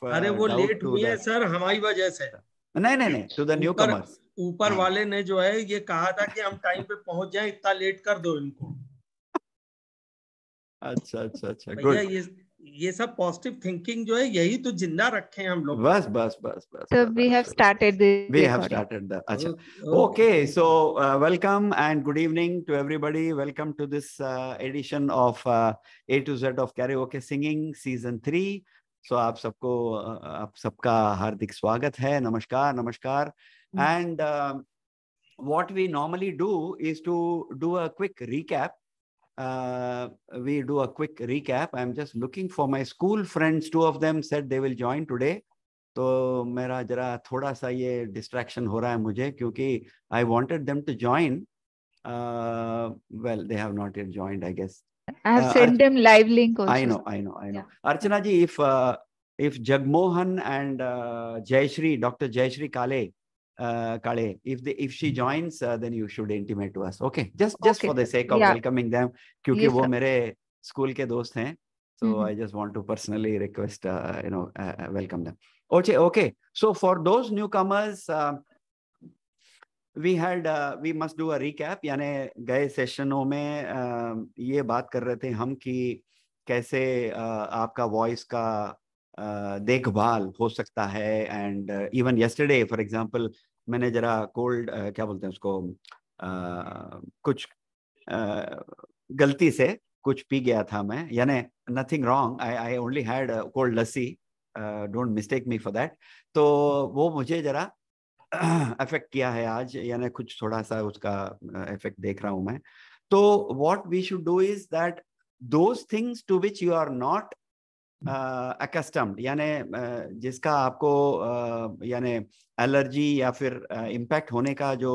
अरे वो doubt late to हुए हैं the सर हमारी वजह से। नहीं to the ऊपर newcomers. ऊपर वाले ने जो है ये कहा था कि हम टाइम पे पहुंच जाएं, इतना लेट कर दो इनको। अच्छा भैया गुड। ये सब पॉजिटिव थिंकिंग जो है यही तो जिंदा रखे हैं हम लोग। बस So we have started the we have recording. started the अच्छा okay so welcome and good evening to everybody. Welcome to this edition of A to Z of Karaoke Singing season 3. So आप सबका हार्दिक स्वागत है. नमस्कार and what we normally do is to do a quick recap. We do a quick recap. I'm just looking for my school friends. 2 of them said they will join today. तो मेरा जरा थोड़ा सा ये डिस्ट्रैक्शन हो रहा है मुझे क्योंकि I wanted them to join. Well, they have not yet joined, I guess. I have sent them live link also. I know. Yeah. Archana ji, if Jagmohan and Jayashri, Dr. Jayashri Kale, if she joins, then you should intimate to us. Okay, just Okay, for the sake of welcoming them, क्योंकि Yes, वो sir. मेरे school के दोस्त हैं. So I just want to personally request, welcome them. Okay. So for those newcomers, we must do a recap. यानी गए सेशनों में ये बात कर रहे थे हम कि कैसे आपका वॉइस का देखभाल हो सकता है. And even yesterday for example मैंने जरा कोल्ड क्या बोलते हैं उसको कुछ गलती से कुछ पी गया था मैं. यानी nothing wrong, I only had cold lassi, don't mistake me for that. तो वो मुझे जरा इफेक्ट किया है आज, यानी कुछ थोड़ा सा उसका इफेक्ट देख रहा हूं मैं. तो what we should do is that those things to which you are not accustomed, यानी जिसका आपको यानी एलर्जी या फिर इम्पैक्ट होने का जो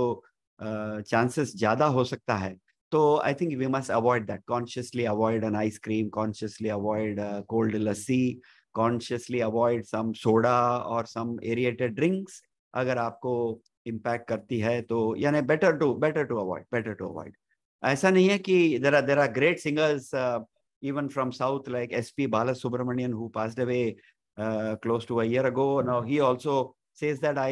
चांसेस ज्यादा हो सकता है, तो I think we must avoid that. Consciously avoid an ice cream, consciously avoid cold lassi, consciously avoid some soda और सम एरिएटेड ड्रिंक्स. अगर आपको इम्पैक्ट करती है तो यानी बेटर टू अवॉइड. ऐसा नहीं है कि there are great singers even from south like SP Balasubramanian, who passed away close to a year ago. Now he also says that I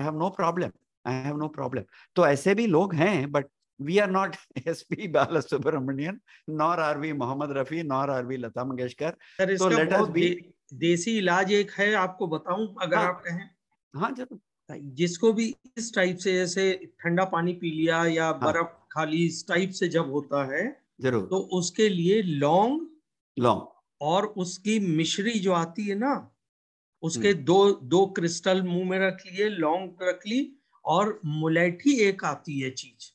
have no problem. तो ऐसे भी लोग हैं, but we are not SP Balasubramanian, nor are we Mohammed Rafi, nor are we Lata Mangeshkar. So let us be. देसी इलाज एक है, आपको बताऊं अगर आप कहें. हाँ जरूर. जिसको भी इस टाइप से जैसे ठंडा पानी पी लिया या बर्फ खा ली, इस टाइप से जब होता है जरूर, तो उसके लिए लौंग और उसकी मिश्री जो आती है ना, उसके दो क्रिस्टल मुंह में रख लिए, लौंग रख ली, और मुलेठी एक आती है चीज.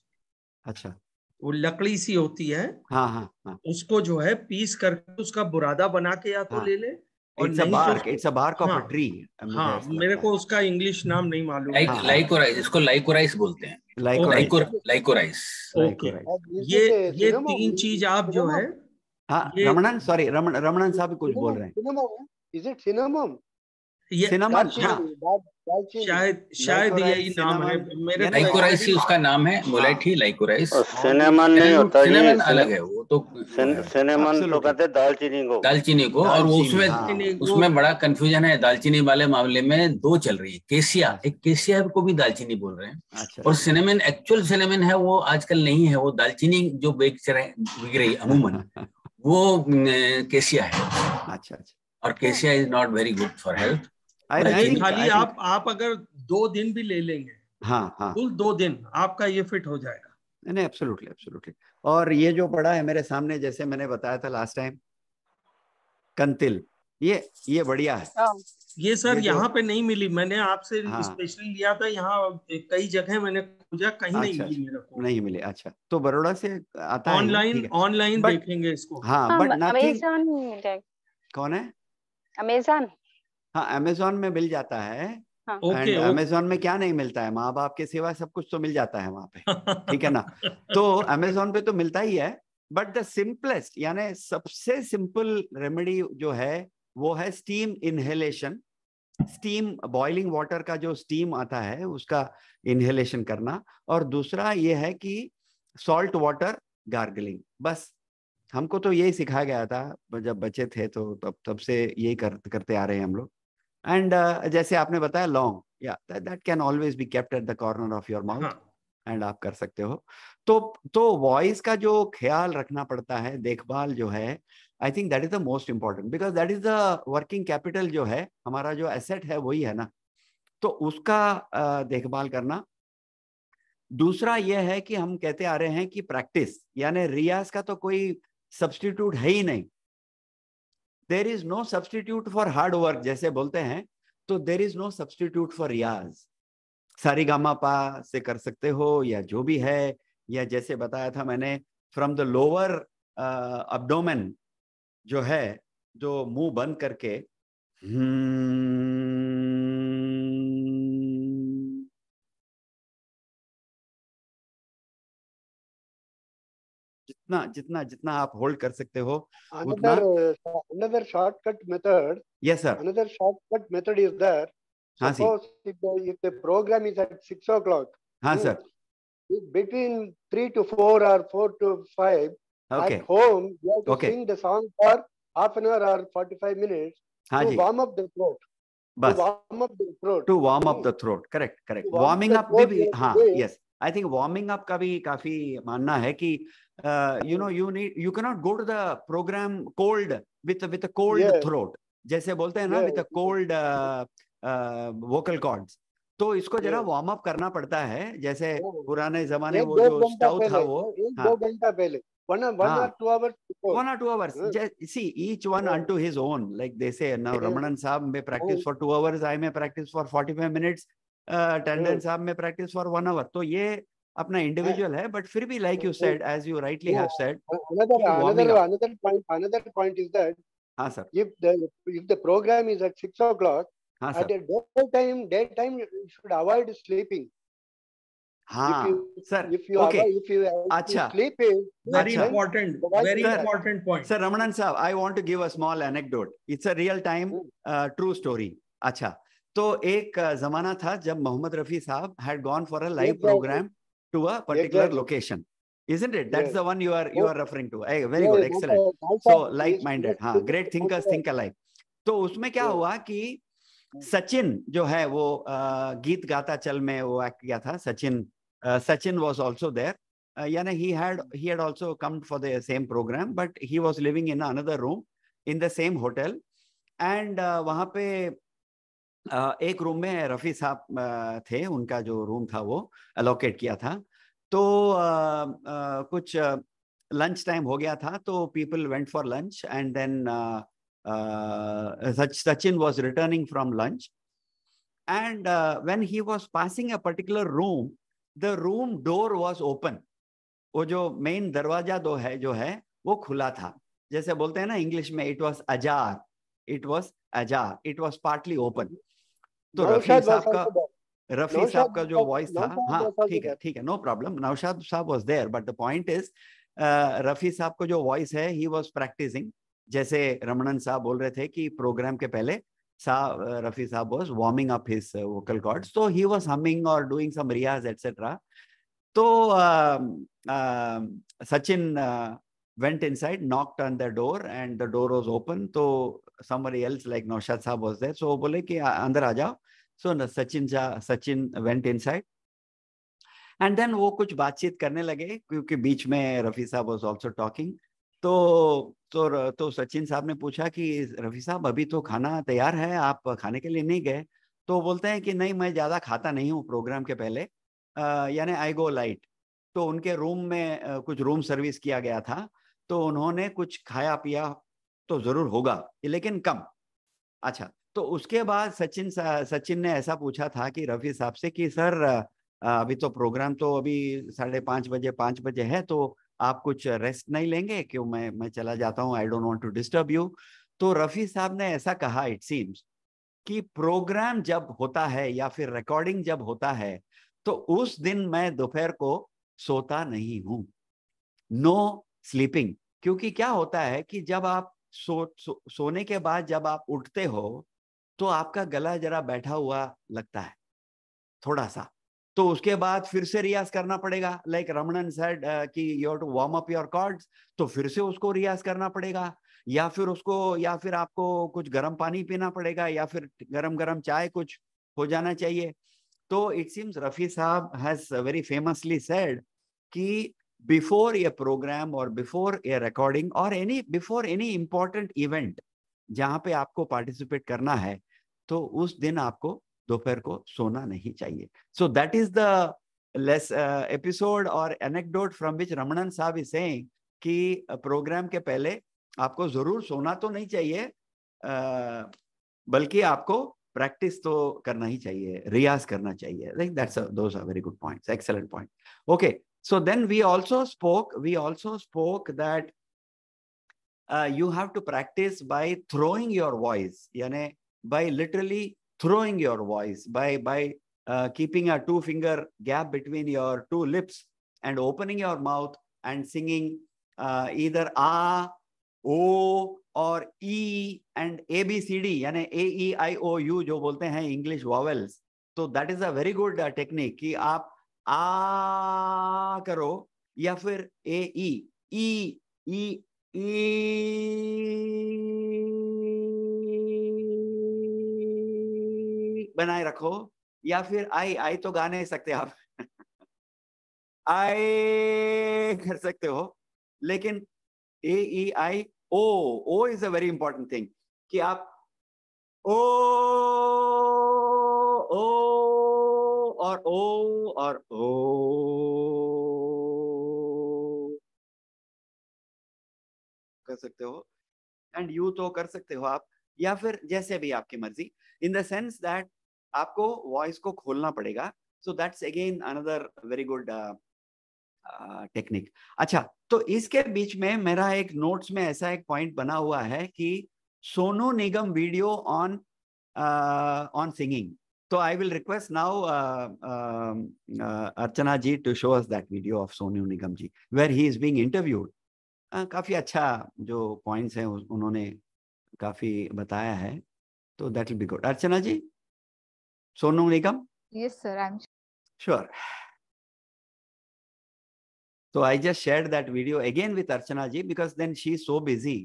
अच्छा, वो लकड़ी सी होती है. हाँ. उसको जो है पीस करके उसका बुरादा बना के या तो ले ले, और It's a bark of a tree. हाँ, मेरे को उसका इंग्लिश नाम नहीं मालूम. लाइकोराइस, इसको लाइकोराइस बोलते हैं. लाइकोराइस. ओके, ये 3 चीज आप जो है. हाँ, रमणन साहब कुछ बोल रहे हैं. Is it cinnamon? सिनेमन, शायद यही नाम है. मेरे लाइकोराइस ही उसका नाम है. मुलेठी लाइकोराइस. सिनेमन नहीं होता, सिनेमन अलग है. वो तो सिनेमन तो कहते हैं दालचीनी को. और वो उसमें बड़ा कंफ्यूजन है. दालचीनी वाले मामले में 2 चल रही है. केसिया, एक केसिया को भी दालचीनी बोल रहे हैं, और सिनेमन एक्चुअल सिनेमन है वो आजकल नहीं है. वो दालचीनी जो बिक रही अमूमन वो केसिया है. अच्छा. और केसिया is not very good for health. खाली आप अगर 2 दिन भी ले लेंगे, कुल 2 दिन आपका ये फिट हो जाएगा. नहीं, एब्सोल्युटली. और ये जो पड़ा है मेरे सामने, जैसे मैंने बताया था लास्ट टाइम, कंतिल, ये बढ़िया है. ये सर यहाँ पे नहीं मिली, मैंने आपसे स्पेशली लिया था. यहाँ कई जगह मैंने खोजा, कहीं नहीं मिली मेरे को. नहीं मिले. अच्छा, तो बड़ौदा से आता है. ऑनलाइन देखेंगे इसको. हाँ, बट अमेज़न. कौन है? अमेज़न. हाँ, अमेज़न में मिल जाता है. अमेज़न में क्या नहीं मिलता है? माँ बाप के सिवा सब कुछ तो मिल जाता है वहां पे. ठीक है ना. तो अमेज़न पे तो मिलता ही है. बट द सिंपलेस्ट, यानी सबसे सिंपल रेमेडी जो है वो है steam inhalation. Steam, boiling water का जो स्टीम आता है उसका इनहेलेशन करना. और दूसरा ये है कि सॉल्ट वाटर गार्गलिंग. बस हमको तो यही सिखाया गया था जब बच्चे थे, तो तब से यही करते आ रहे हैं हम लोग। एंड जैसे आपने बताया लॉन्ग, या that can always be kept at the corner of your mouth, and आप कर सकते हो। तो वॉइस का जो ख्याल रखना पड़ता है, देखभाल जो है, I think that is the most important, because that is the working capital जो है हमारा, जो एसेट है वही है ना, तो उसका देखभाल करना। दूसरा यह है कि हम कहते आ रहे हैं कि प्रैक्टिस, यानी रियाज का तो कोई सब्स्टिट्यूट है ही नहीं। There is no substitute for hard work, जैसे बोलते हैं, तो there is no substitute for रियाज। सारेगामा पा से कर सकते हो, या जो भी है, या जैसे बताया था मैंने, फ्रॉम द लोअर अब्डोमेन जो है, जो मुंह बंद करके जितना जितना जितना आप होल्ड कर सकते हो उतना। Another shortcut method. Yes, sir. Another shortcut method is there. हाँ, Suppose if the program is at 6 o'clock. हाँ sir. Between 3 to 4 or 4 to 5, Okay. at home, you have to Okay. sing the song for half an hour or 45 minutes हाँ to जी, warm up the throat. बस To warm up the throat. To warm up the throat. Correct correct, To warm up warming the up throat, भी you have to हाँ, do it. Yes, I think warming up का भी काफी मानना है कि you know you can not go to the programme cold with a cold Yes, throat, जैसे बोलते हैं ना, yes, with a cold vocal cords. तो इसको जरा yes. वार्म अप करना पड़ता है, जैसे हाँ, पुराने जमाने एक वो दो जो घंटा स्टव था पहले, वो, एक हाँ दो घंटा पहले, one हाँ, or 2 hours before. 1 or 2 hours. हाँ, See, each one हाँ, unto his own. Like they say, now हाँ, Ramanan Saab may practice for 2 hours, I may practice for 45 minutes, Tandon Saab may practice for 1 hour. तो ये अपना individual है, but फिर भी like you said, as you rightly have said, कि warming up. Another point is that हाँ sir, if the program is at 6 o'clock, हाँ at sir, the daytime you should avoid sleeping. हाँ sir, If you okay, avoid, if you अच्छा, sleep, very अच्छा, important, very Sir, important point. Sir Ramanan Saab, I want to give a small anecdote. It's a real time true story. अच्छा, तो एक जमाना था जब मोहम्मद रफी साहब had gone for a live program to a particular location. Isn't it? That's the one you are referring to. Hey, very good, excellent. So like-minded, हाँ, great thinkers think alike. तो उसमें क्या हुआ कि सचिन जो है वो गीत गाता चल में वो एक्ट किया था। Sachin was also there. Yani he had also come for the same program, but he was living in another room in the same hotel, and वहाँ पे एक रूम में रफी साहब थे, उनका जो रूम था वो अलोकेट किया था। तो कुछ लंच टाइम हो गया था, तो people went for lunch, and then Sachin was returning from lunch, and when he was passing a particular room, the room door was open. वो जो मेन दरवाजा जो है वो खुला था, जैसे बोलते हैं ना इंग्लिश में, it was ajar, it was partly open. तो रफी साहब का जो वॉइस था, हाँ ठीक है, no problem, Naushad sahab was there, but the point is Rafi sahab को जो वॉइस है, ही वाज प्रैक्टिसिंग, जैसे रमणन साहब बोल रहे थे कि प्रोग्राम के पहले रफी साहब was warming up his vocal cords, तो ही वाज हमिंग और डूइंग सम रियाज एटसेट्रा। तो Sachin went inside, knocked on the door, and the door was open. So somebody else like Naushad Saab was there. So बोले कि अंदर आ जाओ. So Sachin went inside, and then वो कुछ बातचीत करने लगे, क्योंकि बीच में रफी साहब was also talking. तो सचिन साहब ने पूछा कि रफी साहब अभी तो खाना तैयार है, आप खाने के लिए नहीं गए? तो बोलते हैं कि नहीं, मैं ज्यादा खाता नहीं हूँ प्रोग्राम के पहले, यानी आई गो लाइट। तो उनके रूम में कुछ रूम सर्विस किया गया था, तो उन्होंने कुछ खाया पिया तो जरूर होगा, लेकिन कम। अच्छा, तो उसके बाद सचिन ने ऐसा पूछा था कि रफी साहब से कि सर अभी तो प्रोग्राम तो अभी 5:30 बजे है, तो आप कुछ रेस्ट नहीं लेंगे? क्यों, मैं चला जाता हूँ, I don't want to disturb you. तो रफी साहब ने ऐसा कहा, इट सीम्स कि प्रोग्राम जब होता है या फिर रिकॉर्डिंग जब होता है, तो उस दिन मैं दोपहर को सोता नहीं हूं, नो स्लीपिंग। क्योंकि क्या होता है कि जब आप सोने के बाद जब आप उठते हो, तो आपका गला जरा बैठा हुआ लगता है थोड़ा सा, तो उसके बाद फिर से रियाज करना पड़ेगा, लाइक रमणन सेड कि you have to warm up your chords, तो फिर से उसको रियाज करना पड़ेगा, या फिर आपको कुछ गर्म पानी पीना पड़ेगा, या फिर गरम गरम चाय कुछ हो जाना चाहिए। तो इट सीम्स रफी साहब हैज वेरी फेमसली सेड कि बिफोर ए प्रोग्राम और बिफोर ए रिकॉर्डिंग और बिफोर एनी इंपॉर्टेंट इवेंट जहां पे आपको पार्टिसिपेट करना है, तो उस दिन आपको दोपहर को सोना नहीं चाहिए। So that is the less episode और एनेक्डोट फ्रॉम विच रमणन साहब इज सेइंग कि प्रोग्राम के पहले आपको जरूर सोना तो नहीं चाहिए, बल्कि आपको प्रैक्टिस तो करना ही चाहिए, रियाज करना चाहिए। Like that's those are very good points, excellent point. Okay, so then we also spoke that you have to practice by throwing your voice, yani by literally throwing your voice, by keeping a 2-finger gap between your 2 lips and opening your mouth and singing either a, o or e and a b c d, yani a e i o u जो बोलते हैं English vowels। तो that is a very good technique कि आप आ करो या फिर ए ई बनाए रखो, या फिर आई तो गा नहीं सकते आप आई कर सकते हो, लेकिन A E I O is a very important thing कि आप ओ और ओ कर सकते हो, एंड यू तो कर सकते हो आप, या फिर जैसे भी आपकी मर्जी, इन द सेंस दैट आपको वॉइस को खोलना पड़ेगा। So that's again another very good technique. अच्छा, तो इसके बीच में मेरा एक नोट्स में ऐसा एक पॉइंट बना हुआ है कि Sonu Nigam video on singing. So I will request now Archana ji to show us that video of Sonu Nigam ji where he is being interviewed. काफी अच्छा जो points हैं उन्होंने काफी बताया है, तो that will be good. Archana ji, Sonu Nigam? Yes sir, I'm sure. So I just shared that video again with Archana ji because then she is so busy.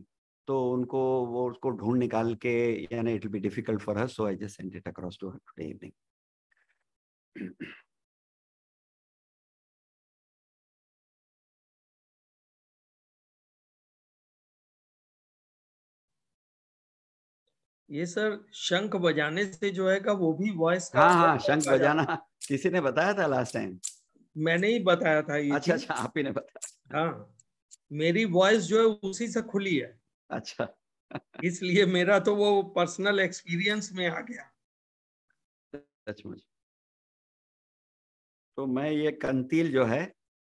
तो उनको वो उसको ढूंढ निकाल के, यानी it will be difficult for her, so I just sent it across to her today evening. ये sir शंख बजाने से जो है का वो भी वॉइस का हाँ शंख बजाना किसी ने बताया था लास्ट टाइम, मैंने ही बताया था ये। अच्छा आप ही ने बताया। हाँ, मेरी वॉइस जो है उसी से खुली है। अच्छा इसलिए मेरा तो वो पर्सनल एक्सपीरियंस में आ गया। सचमुच। तो मैं ये कंतील जो है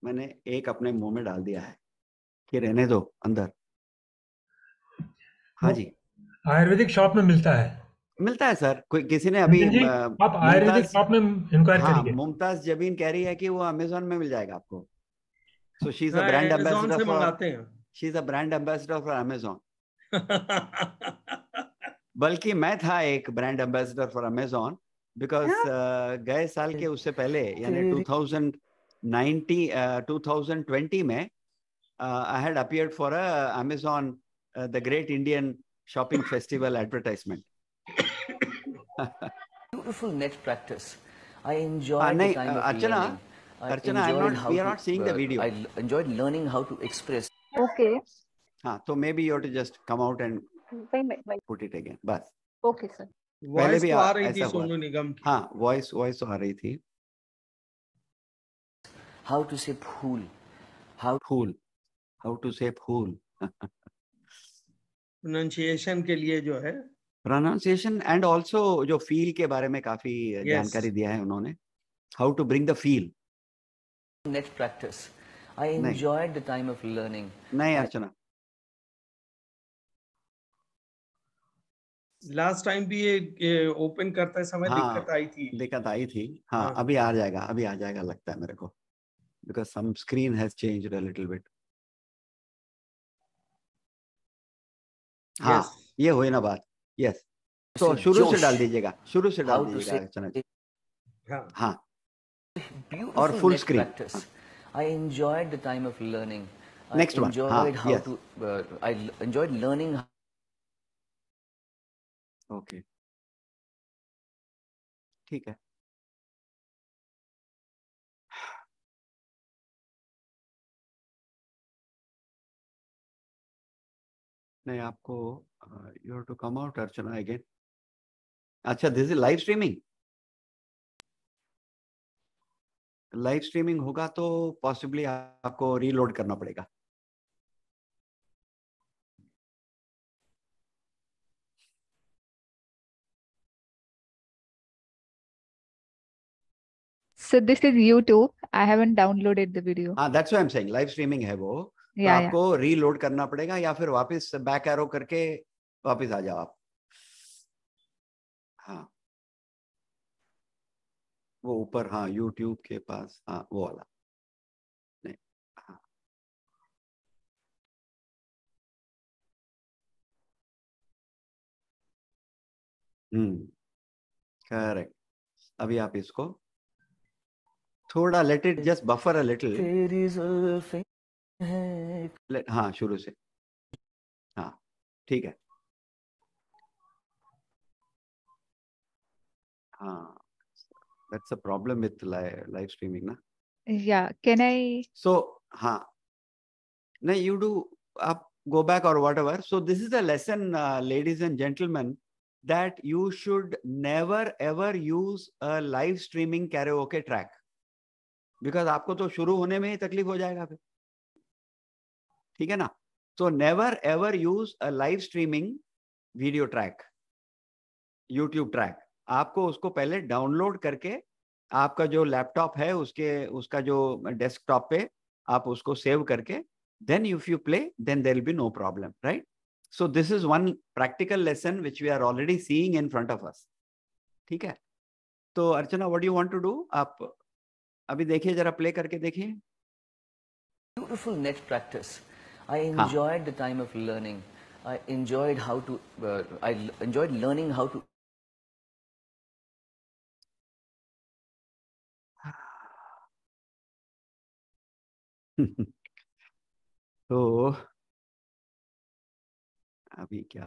मैंने एक अपने मुंह में डाल दिया है कि रहने दो अंदर। हाँ जी, आयुर्वेदिक शॉप में मिलता है सर। कोई किसी ने अभी आप आयुर्वेदिक शॉप में इंक्वायर करिए। मुमताज जबीन कह रही है कि वो अमेज़न में मिल जाएगा आपको। सो शी इज अ हाँ, ब्रांड Amazon एम्बेसडर से फॉर, मंगाते हैं। She is a brand ambassador for Amazon. बल्कि मैं था एक brand ambassador for Amazon because गए साल के उससे पहले यानी 2020 में I had appeared for Amazon the great Indian shopping festival advertisement. Beautiful net practice. I enjoyed the time of learning. Archana, we are not seeing the video. I enjoyed learning how to express. okay. हाँ, तो maybe you have to just come out and wait. put it again. बस। Okay sir. Voice तो आ रही थी सोनू निगम की। हाँ, voice तो आ रही थी। How to say फूल, how to say फूल। प्रोनाउंसिएशन के लिए जो है, प्रोनाउंसिएशन एंड ऑल्सो जो फील के बारे में काफी जानकारी दिया है उन्होंने, how to bring the feel. Net practice. I enjoyed the time of learning. नहीं अर्चना, लास्ट टाइम भी ये ओपन करते समय दिक्कत आई थी। हाँ, अभी आ जाएगा लगता है मेरे को, because some screen has changed a little bit. हाँ, ये हुई ना बात। यस, तो शुरू से डाल दीजिएगा अर्चना जी। हाँ, और full screen. I enjoyed the time of learning. Next one. Yes. I enjoyed learning. Okay. ठीक है. नहीं आपको you have to come out Archana again. अच्छा, this is live streaming. Live streaming होगा तो पॉसिबली आपको रीलोड करना पड़ेगा. So this is YouTube. I haven't downloaded the video. हाँ, that's why I'm saying live streaming है वो. तो आपको रीलोड करना पड़ेगा या फिर वापस बैक एरो करके वापस आ जाओ आप. हाँ, वो ऊपर, हाँ YouTube के पास, हाँ वो वाला. नहीं, हाँ. करेक्ट. अभी आप इसको थोड़ा let it just buffer a little. हाँ, शुरू से. हाँ, ठीक है. हाँ, that's a problem with live streaming ना. Yeah, can I? So हाँ, नहीं, you do, आप go back or whatever. So this is a lesson, ladies and gentlemen, that you should never ever use a live streaming karaoke track, because आपको तो शुरू होने में ही तकलीफ हो जाएगा फिर. ठीक है ना. So never ever use a live streaming video track, YouTube track. आपको उसको पहले डाउनलोड करके आपका जो लैपटॉप है उसका जो डेस्कटॉप पे आप उसको सेव करके, then if you play, then there will be no problem, right? So this is one practical lesson which we are already seeing in front of us. ठीक है. तो अर्चना, what do you want to do? आप अभी देखिए, जरा play करके देखिए. Beautiful net practice. I enjoyed the time of learning. I enjoyed learning how to. तो अभी क्या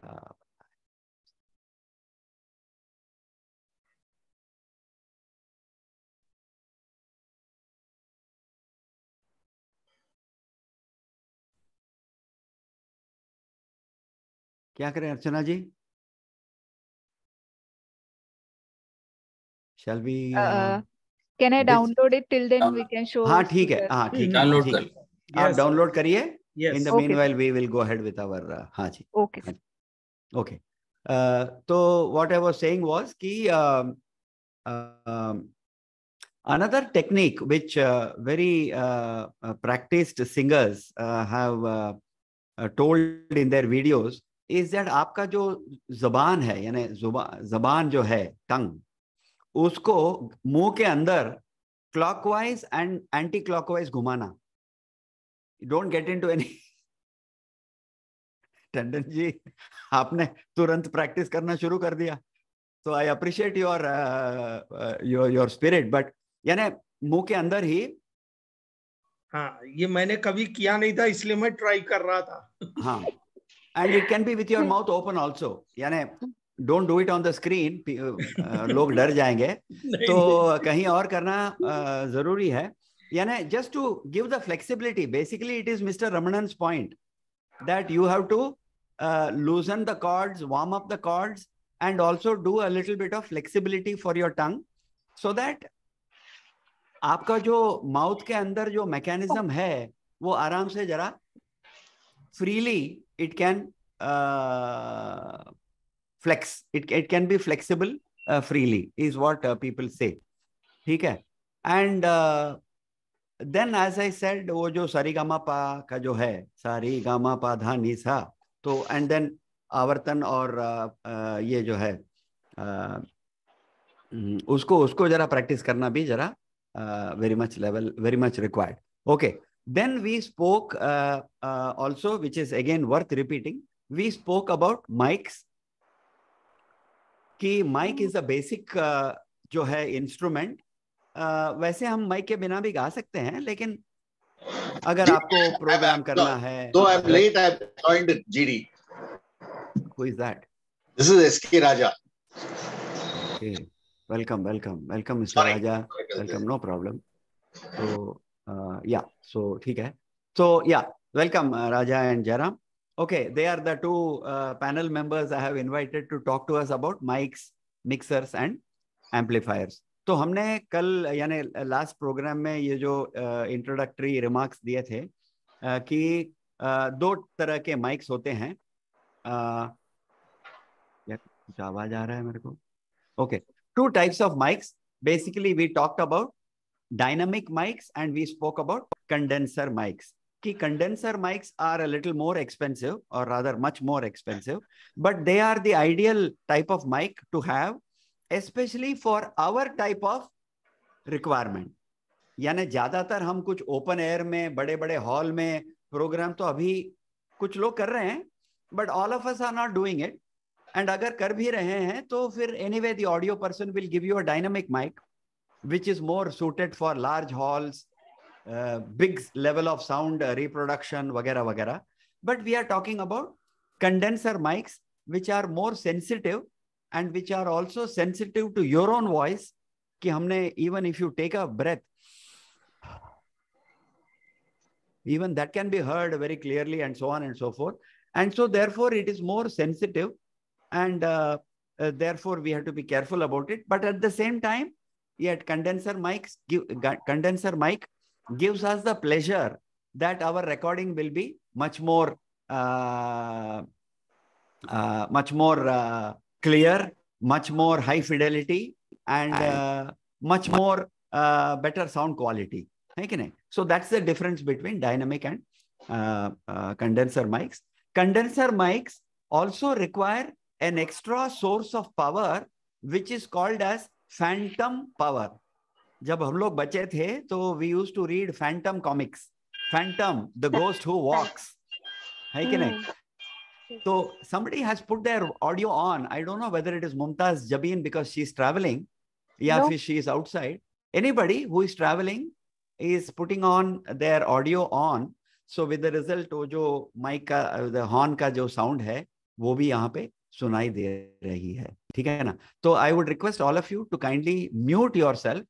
करें अर्चना जी? Shall we? Can I download it till then we can show? हाँ, ठीक है. हाँ, ठीक है. डाउनलोड कर. आप डाउनलोड करिए. In the Okay. meanwhile, we will go ahead with our. हाँ जी. Okay. Okay. तो what I was saying was कि another technique which very practiced singers have told in their videos is that आपका जो ज़बान है, यानी ज़बान जो है, टंग, उसको मुंह के अंदर क्लॉकवाइज एंड एंटी क्लॉकवाइज घुमाना. Don't get into any. Tandon ji, आपने तुरंत प्रैक्टिस करना शुरू कर दिया. तो I appreciate your spirit, but यानी मुंह के अंदर ही. हाँ, ये मैंने कभी किया नहीं था, इसलिए मैं ट्राई कर रहा था. हाँ, and it can be with your mouth open also. यानी don't do it on the screen, लोग डर जाएंगे. तो कहीं और करना जरूरी है. यानी just to give the flexibility. Basically it is Mister Ramanan's point that you have to loosen the cords, warm up the cords, and also do a little bit of flexibility for your tongue, so that आपका जो mouth के अंदर जो mechanism है वो आराम से जरा freely it can flex. It can be flexible freely is what people say. ठीक है. And then as I said, वो जो सारीगामा पा का जो है, सारीगामा पा धा नी सा, तो and then आवर्तन और ये जो है उसको जरा प्रैक्टिस करना भी जरा very much required. Okay. Then we spoke also, which is again worth repeating, we spoke about mics. कि mic is a basic जो है instrument वैसे हम माइक के बिना भी गा सकते हैं, लेकिन अगर आपको प्रोग्राम करना है. So I'm late. I've joined GD. Who is that? This is SK Raja. Okay. Welcome, Mr. Sorry. Raja. Welcome, no problem. So, yeah. So, ठीक है. So, yeah. Welcome, Raja and Jairam. Okay, they are the two panel members I have invited to talk to us about mics, mixers and amplifiers. तो हमने कल यानी last programme में ये जो introductory remarks दिए थे कि दो तरह के माइक्स होते हैं. कुछ आवाज आ रहा है मेरे को. Okay, two types of mics. Basically, we talked about dynamic mics and we spoke about condenser mics. Ki condenser mics are a little more expensive, or rather much more expensive, but they are the ideal type of mic to have, especially for our type of requirement. यानी ज्यादातर हम कुछ open air में, बड़े बड़े hall में programme तो अभी कुछ लोग कर रहे हैं, but all of us are not doing it. And अगर कर भी रहे हैं तो फिर anyway the audio person will give you a dynamic mic which is more suited for large halls, big level of sound reproduction वगैरह वगैरह. But we are talking about condenser mics which are more sensitive and which are also sensitive to your own voice. कि हमने even if you take a breath, even that can be heard very clearly and so on and so forth. And so therefore it is more sensitive. And therefore we have to be careful about it. But at the same time, yet condenser mic gives us the pleasure that our recording will be much more clear, much more high fidelity, and much more better sound quality. So that's the difference between dynamic and condenser mics. Condenser mics also require an extra source of power which is called as phantom power. जब हम लोग बच्चे थे तो we used to read phantom comics. Phantom, the ghost who walks. है कि नहीं? So somebody has put their audio on. I don't know whether it is Mumtaz Jabin because she's traveling, या फिर she is outside. Anybody who is traveling is putting on their audio on. So with the result, वो जो mic का, the horn का जो sound है, वो भी यहाँ पे सुनाई दे रही है. ठीक है ना? तो I would request all of you to kindly mute yourself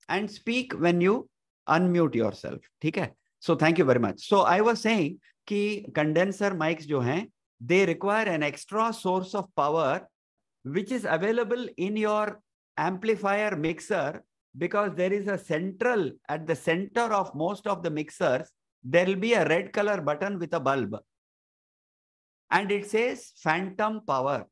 and speak when you unmute yourself. ठीक है? So thank you very much. So I was saying कि condenser mics जो हैं, they require an extra source of power which is available in your amplifier mixer, because there is a central, at the center of most of the mixers, there will be a red color button with a bulb. And it says phantom power.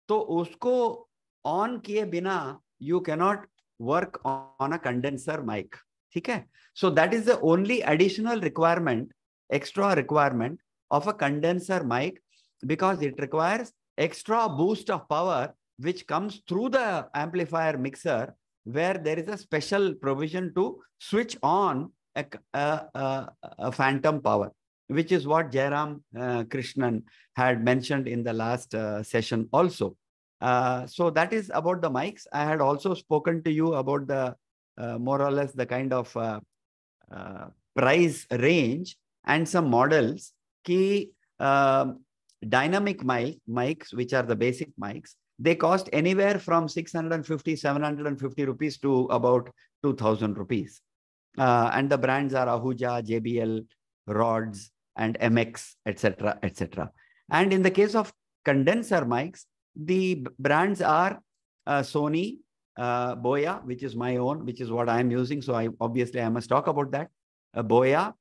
तो उसको on किए बिना you cannot work on a condenser mic. ठीक है? So that is the only additional requirement, extra requirement of a condenser mic, because it requires extra boost of power which comes through the amplifier mixer, where there is a special provision to switch on a phantom power, which is what Jairam Krishnan had mentioned in the last session also. So that is about the mics. I had also spoken to you about the more or less the kind of price range and some models. Ki dynamic mics, which are the basic mics, they cost anywhere from 650, 750 rupees to about 2000 rupees. And the brands are Ahuja, JBL, Rhodes, and MX, etc., etc. And in the case of condenser mics, the brands are Sony, Boya, which is my own, which is what I am using. So obviously I must talk about that. Boya,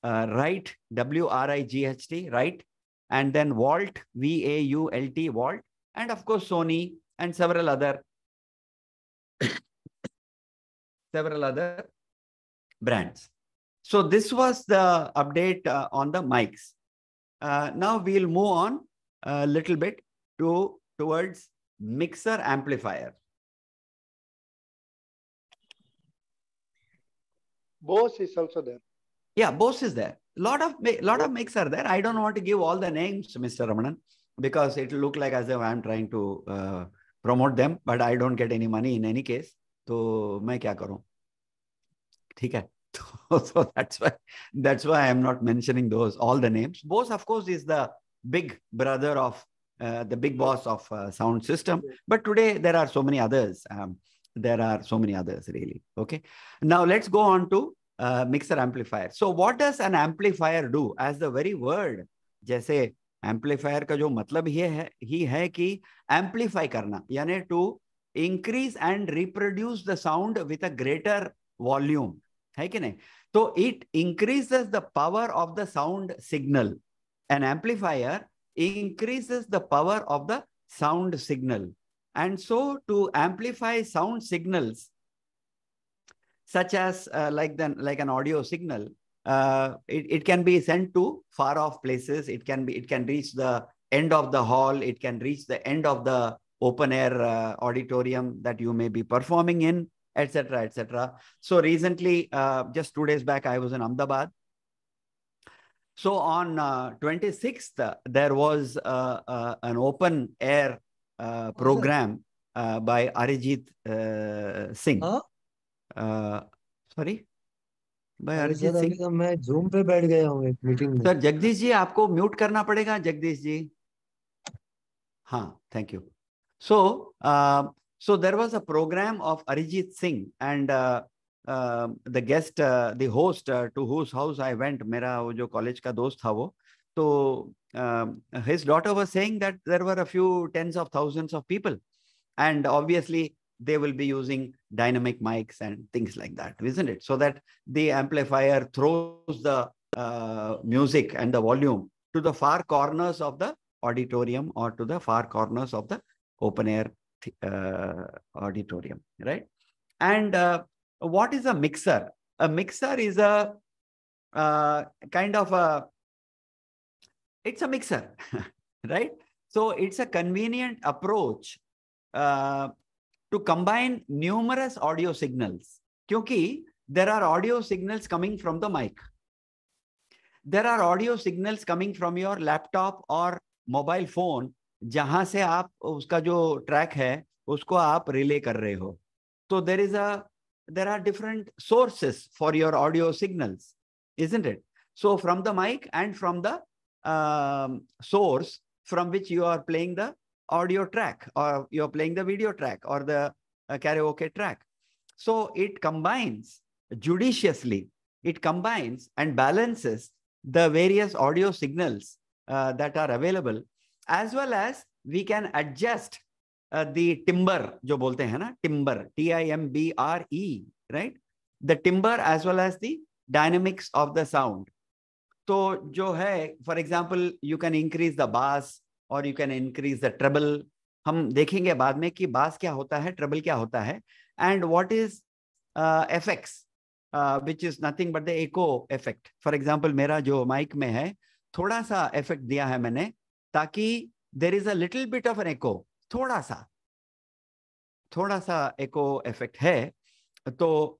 Wright, W-R-I-G-H-T, Wright, and then Walt, V-A-U-L-T, Walt, and of course Sony and several other brands. So this was the update on the mics. Now we'll move on a little bit towards mixer amplifier. Bose is also there. Yeah, Bose is there. Lot of mics are there. I don't want to give all the names, Mr. Ramanan, because it will look like as if I'm trying to promote them, but I don't get any money in any case. So मैं क्या करूं? ठीक है. So that's why I am not mentioning all the names. Bose, of course, is the big brother of the big boss of sound system. But today there are so many others. There are so many others, really. Okay. Now let's go on to mixer amplifier. So what does an amplifier do? As the very word, जैसे amplifier का जो मतलब ही है कि amplify करना, यानी to increase and reproduce the sound with a greater volume, है कि नहीं? So it increases the power of the sound signal. An amplifier increases the power of the sound signal. And so to amplify sound signals, such as like an audio signal, it can be sent to far off places. It can reach the end of the hall. It can reach the end of the open air auditorium that you may be performing in, etc., etc. So recently, just 2 days back, I was in Ahmedabad. So on 26th, there was an open air program by Arijit Singh. Sorry, by Arijit Singh. मैं Zoom पे बैठ गया हूँ एक meeting में. Sir Jagdish ji, आपको mute करना पड़ेगा, जगदीश जी. हाँ, thank you. So there was a program of Arijit Singh, and the guest, the host to whose house I went, मेरा वो जो कॉलेज का दोस्त था वो, तो his daughter was saying that there were a few tens of thousands of people, and obviously they will be using dynamic mics and things like that, isn't it? So that the amplifier throws the music and the volume to the far corners of the auditorium or to the far corners of the open air auditorium, right? And what is a mixer? A mixer is a kind of it's a mixer, right? So it's a convenient approach to combine numerous audio signals. Kyunki there are audio signals coming from the mic. There are audio signals coming from your laptop or mobile phone, जहां से आप उसका जो track है उसको आप relay कर रहे हो. So there are different sources for your audio signals, isn't it? So from the mic and from the source from which you are playing the audio track, or you're playing the video track or the karaoke track. So it combines judiciously, it combines and balances the various audio signals that are available, as well as we can adjust the timbre, जो बोलते हैं ना, timbre, T-I-M-B-R-E, right? The timbre as well as the dynamics of the sound. तो जो है, for example, you can increase the bass or you can increase the treble. हम देखेंगे बाद में कि bass क्या होता है, treble क्या होता है, and what is effects, which is nothing but the echo effect. For example, मेरा जो mic में है, थोड़ा सा effect दिया है मैंने, ताकि there is a little bit of an echo, थोड़ा सा echo effect है. तो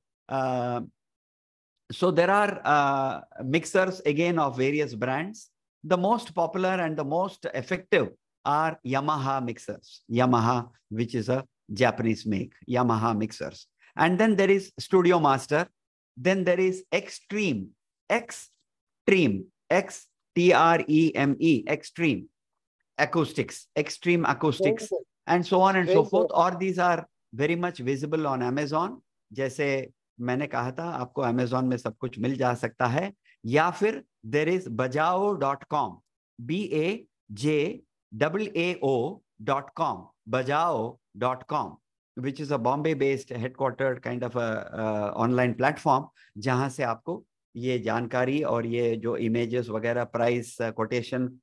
so there are mixers again of various brands. The most popular and the most effective are Yamaha mixers. Yamaha, which is a Japanese make, Yamaha mixers. And then there is Studio Master. Then there is Extreme, Extreme acoustics, Extreme acoustics, and so on and so forth. Or these are very much visible on Amazon. जैसे मैंने कहा था, आपको Amazon में सब कुछ मिल जा सकता है. या फिर there is bajao.com, BAJAO.com, bajao.com, which is a Bombay-based headquartered kind of a online platform, जहां से आपको ये जानकारी और ये जो images वगैरह, price quotation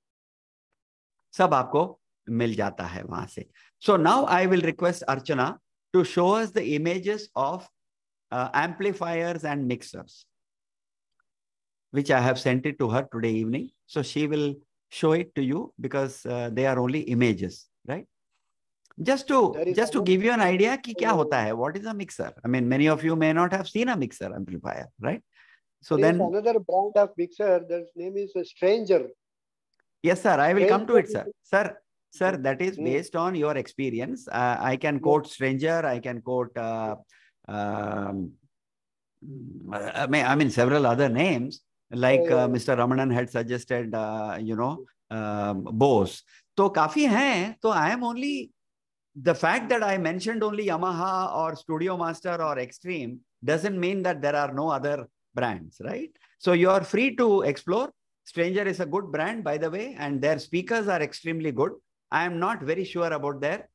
सब आपको मिल जाता है वहां से. So now I will request Archana to show us the images of amplifiers and mixers, which I have sent it to her today evening. So she will show it to you because they are only images, right? Just to give you an idea कि क्या होता है, what is a mixer? I mean, many of you may not have seen a mixer amplifier, right? So then another brand of mixer, their name is Stranger. Yes, sir. I will come to it, sir. Sir, that is based on your experience. I can quote Stranger. I can quote I mean several other names, like Mr. Ramanan had suggested, Bose. तो काफी हैं. तो I am only, the fact that I mentioned only Yamaha or Studio Master or Extreme doesn't mean that there are no other brands, right? So you are free to explore. Stranger is a good brand, by the way, and their speakers are extremely good. I am not very sure about their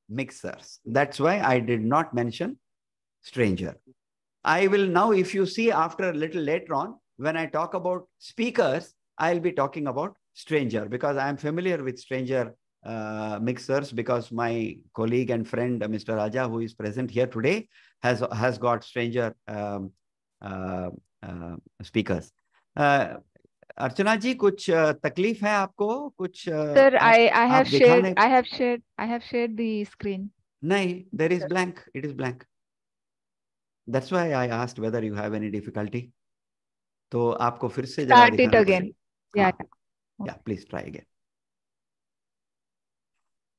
mixers. That's why I did not mention Stranger. I will now, if you see after a little later on, when I talk about speakers, I'll be talking about Stranger, because I am familiar with Stranger mixers, because my colleague and friend Mr. Raja, who is present here today, has got Stranger speakers. अर्चना जी, कुछ तकलीफ है आपको? कुछ sir, I have shared the screen. नहीं, there is blank. It is blank. That's why I asked whether you have any difficulty. तो आपको फिर से जरा Start it again. Yeah. Yeah, please try again.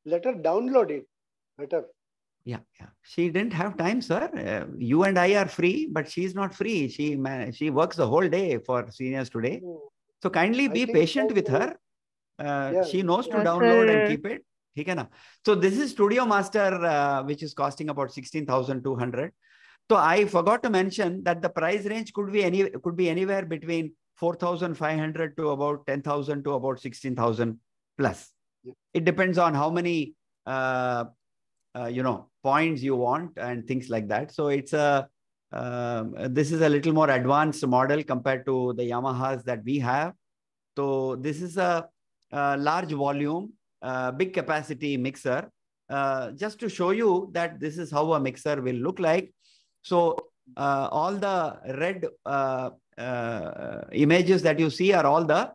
Let her download it. Better. Yeah. She didn't have time, sir. You and I are free, but she's not free. She works the whole day for seniors today. So kindly be patient with her. She knows to download and keep it. ठीक है ना? So this is Studio Master, which is costing about 16,200. So I forgot to mention that the price range could be anywhere between 4,500 to about 10,000 to about 16,000 plus. It depends on how many points you want and things like that. So it's this is a little more advanced model compared to the Yamahas that we have. So this is a large volume, big capacity mixer. Just to show you that this is how a mixer will look like. So all the red images that you see are all the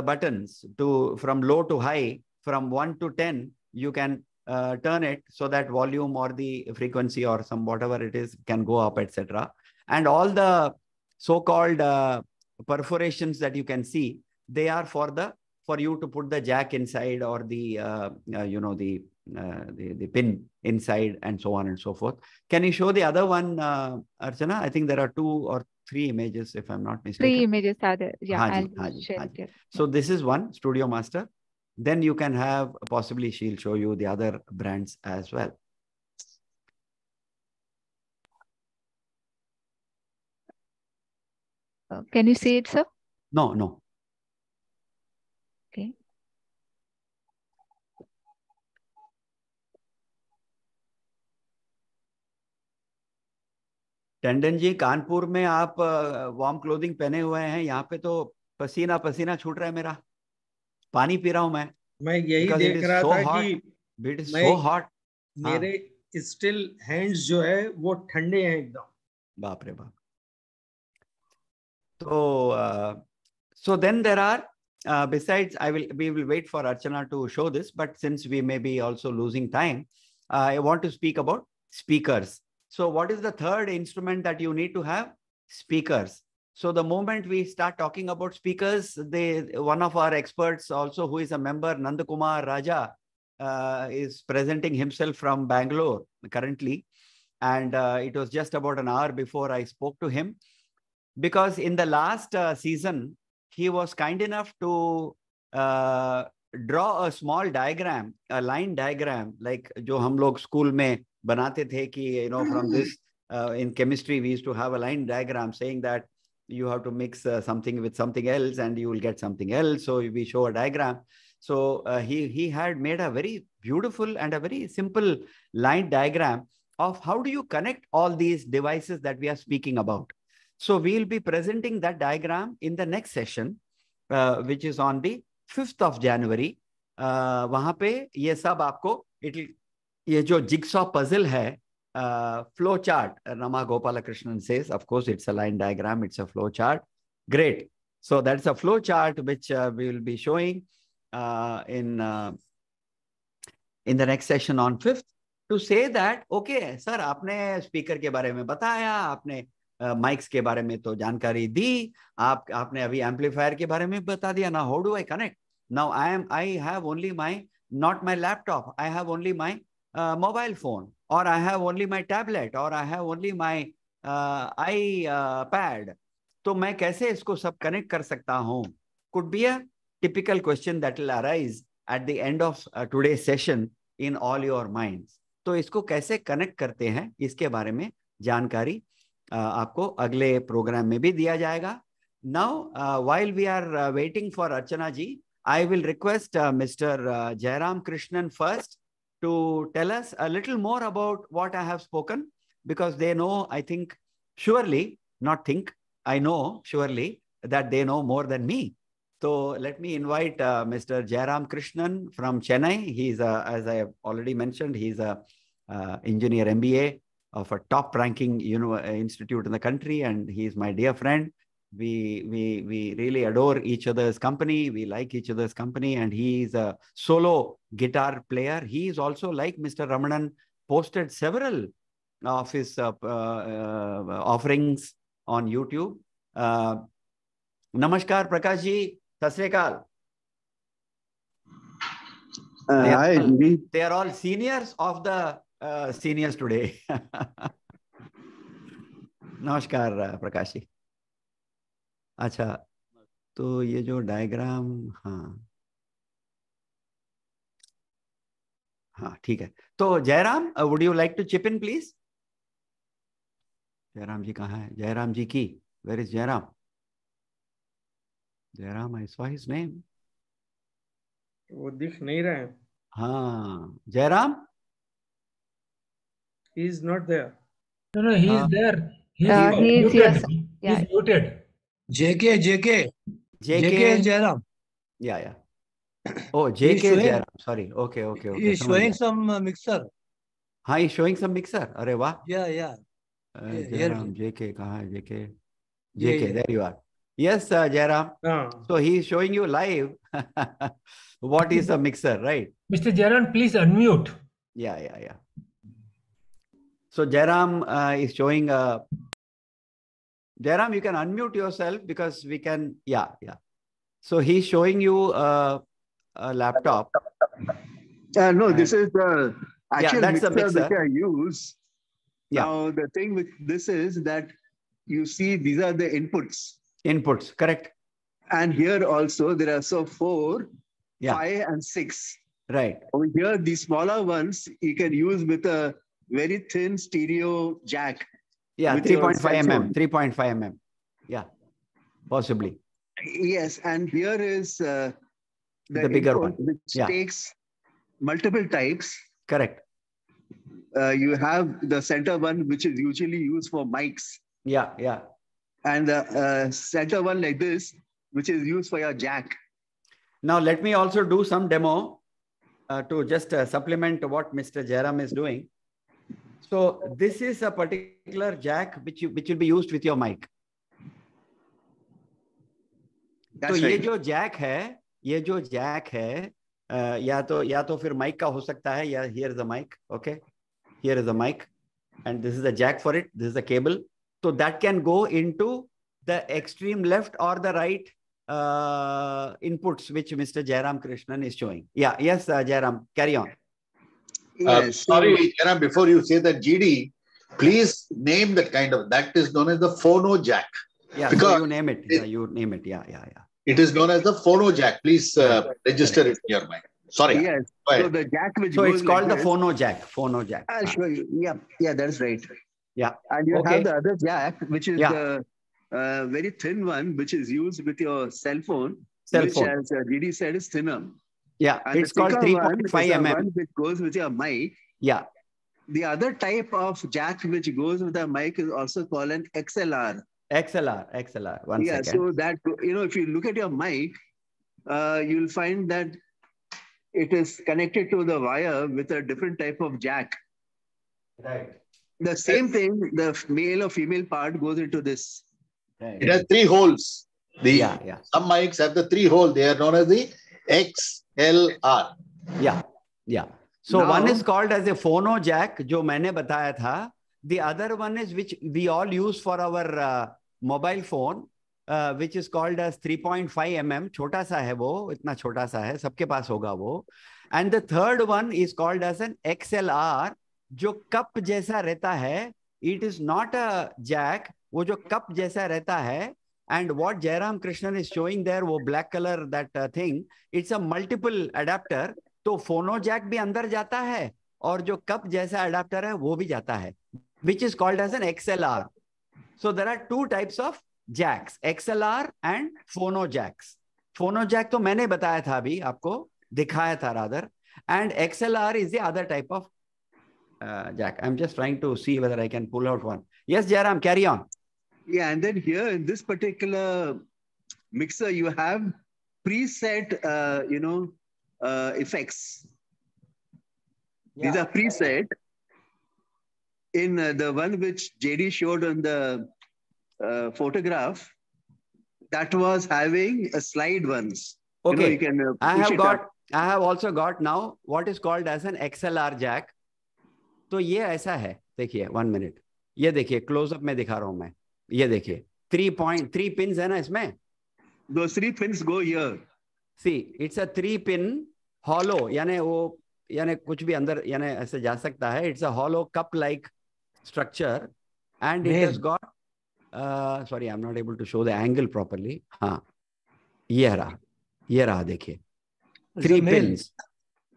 buttons from low to high, from 1 to 10. You can turn it so that volume or the frequency or some whatever it is can go up, etc. And all the so-called perforations that you can see, they are for you to put the jack inside, or the the pin inside, and so on and so forth. Can you show the other one, Archana? I think there are 2 or 3 images, if I'm not mistaken. 3 images are there. Yeah, I'll share it here. So this is one, Studio Master. Then you can have, possibly she'll show you the other brands as well. Can you see it, sir? No. Okay. Tandon ji, Kanpur में आप warm clothing पहने हुए हैं, यहाँ पे तो पसीना पसीना छूट रहा है मेरा. पानी पी रहा हूं मैं यही देख रहा था कि इट इज सो हॉट. मेरे स्टिल हैंड्स जो है वो ठंडे हैं एकदम. बाप रे बाप. तो so then there are besides, we will wait for Archana to show this, but since we may be also losing time, I want to speak about speakers. So what is the third instrument that you need to have? Speakers. So the moment we start talking about speakers, one of our experts also, who is a member, Nandakumar Raja, is presenting himself from Bangalore currently. And it was just about an hour before I spoke to him, because in the last season, he was kind enough to draw a small diagram, a line diagram, like jo hum log school mein banate the ki, from this, in chemistry, we used to have a line diagram saying that you have to mix something with something else and you will get something else. So we show a diagram. So he had made a very beautiful and a very simple line diagram of how do you connect all these devices that we are speaking about. So we will be presenting that diagram in the next session, which is on the 5th of January. वहाँ पे ये सब आपको ये जो jigsaw puzzle है, flow chart, Rama Gopalakrishnan says, of course it's a line diagram, it's a flow chart. Great. So that's a flow chart which we will be showing in the next session on 5th, to say that, okay, sir, आपने speaker के बारे में बताया, आपने mics के बारे में तो जानकारी दी, आपने अभी amplifier के बारे में बता दिया. Now how do I connect? Now I have only not my laptop, I have only my mobile phone, or I have only my tablet, or I have only my iPad, तो मैं कैसे इसको सब कनेक्ट कर सकता हूँ? Could be a typical question that will arise at the end of today's session in all your minds. तो इसको कैसे कनेक्ट करते हैं, इसके बारे में जानकारी आपको अगले प्रोग्राम में भी दिया जाएगा. Now, while we are waiting for Archana ji, I will request Mr. Jairam Krishnan first to tell us a little more about what I have spoken, because they know, I think, surely, not think, I know surely that they know more than me. So let me invite Mr. Jairam Krishnan from Chennai. He's, as I have already mentioned, he's a engineer MBA of a top-ranking institute in the country, and he is my dear friend. We really adore each other's company. We like each other's company, and he is a solo guitar player. He is also, like Mr. Ramanan, posted several of his offerings on YouTube. Namaskar, Prakash ji. Sat Sri Akal. Hi, they are all seniors of the seniors today. Namaskar, Prakash ji. अच्छा, तो ये जो diagram, हाँ ठीक है. तो Jairam, would you like to chip in please? Jairam ji कहाँ है? जयराम जी की, where is Jairam? Jairam, I saw his name. वो दिख नहीं रहा है. हाँ, Jairam, he is not there. No, he is there. He is muted. Yeah. He's muted. JK Jairam. Yeah. Oh, JK Jairam. Sorry. Okay. He's showing some mixer. हाँ, he's showing some mixer. अरे वाह. Yeah. Jairam, JK कहाँ है? JK, there you are. Yes, Jairam. So he is showing you live what is a mixer, right? Mr. Jairam, please unmute. Yeah. So Jairam is showing Jairam, you can unmute yourself because we can, yeah. So he's showing you a laptop. No, this is the actual mixer which I use. Yeah. Now, the thing with this is that you see these are the inputs. Inputs, correct. And here also there are 4, 5 and 6. Right. Over here, the smaller ones you can use with a very thin stereo jack. Yeah, 3.5 mm. 3.5 mm. Yeah, possibly. Yes, and here is the bigger one, which takes multiple types. Correct. You have the center one, which is usually used for mics. Yeah. And the center one like this, which is used for your jack. Now, let me also do some demo to just supplement what Mr. Jairam is doing. So this is a particular jack which will be used with your mic. तो ये जो Jack है, या तो फिर mic का हो सकता है, या here is a mic. Okay, here is a mic, and this is a jack for it. This is a cable. So that can go into the extreme left or the right inputs which Mr. Jairam Krishnan is showing. Yeah. Yes, Jairam, carry on. Yes. Sorry, Jairam, before you say that, GD, please name that is known as the phono jack. Yeah, because so you name it. Yeah. It is known as the phono jack. Please register it in your mind. Sorry. Yes. So the jack which goes it's called like the phono jack. I'll show you. Yeah, that's right. Yeah. And you have the other jack, which is the very thin one, which is used with your cell phone. Which, as GD said, is thinner. Yeah, and it's called 3.5 mm. Which goes with your mic. Yeah. The other type of jack which goes with a mic is also called an XLR. XLR. One second. So that, if you look at your mic, you'll find that it is connected to the wire with a different type of jack. Right. The same thing, the male or female part goes into this. Right. It has 3 holes. Some mics have the 3 holes. They are known as the XLR. Yeah. So now, one is called as a phono jack, जो मैंने बताया था. The other one is which we all use for our mobile phone, which is called as 3.5 mm. छोटा सा है वो, इतना छोटा सा है, सबके पास होगा वो. And the third one is called as an XLR, जो कप जैसा रहता है, it is not a jack, वो जो cup जैसा रहता है, and what Jairam Krishnan is showing there, वो black color that thing, it's a multiple adapter. तो phono jack भी अंदर जाता है और जो cup जैसा adapter है वो भी जाता है, which is called as an XLR. So there are two types of jacks, XLR and phono jacks. Phono jack तो मैंने बताया था अभी आपको, दिखाया था rather, and XLR is the other type of jack. I'm just trying to see whether I can pull out one. Yes, Jairam, carry on. Yeah, and then here in this particular mixer, you have preset, effects. Yeah. These are preset. In the one which JD showed on the photograph, that was having a slide ones. Okay, you can I have also got now what is called as an XLR jack. तो ये ऐसा है, देखिए 1 minute, ये देखिए close up में दिखा रहा हूं मैं, ये देखिए 3 pins है ना इसमें. Those 3 pins go here. See, it's a 3 pin hollow, यानी कुछ भी अंदर यानी ऐसे जा सकता है. It's a hollow cup like structure and it has got sorry, I'm not able to show the angle properly. हाँ, ये रहा देखिए 3 pins.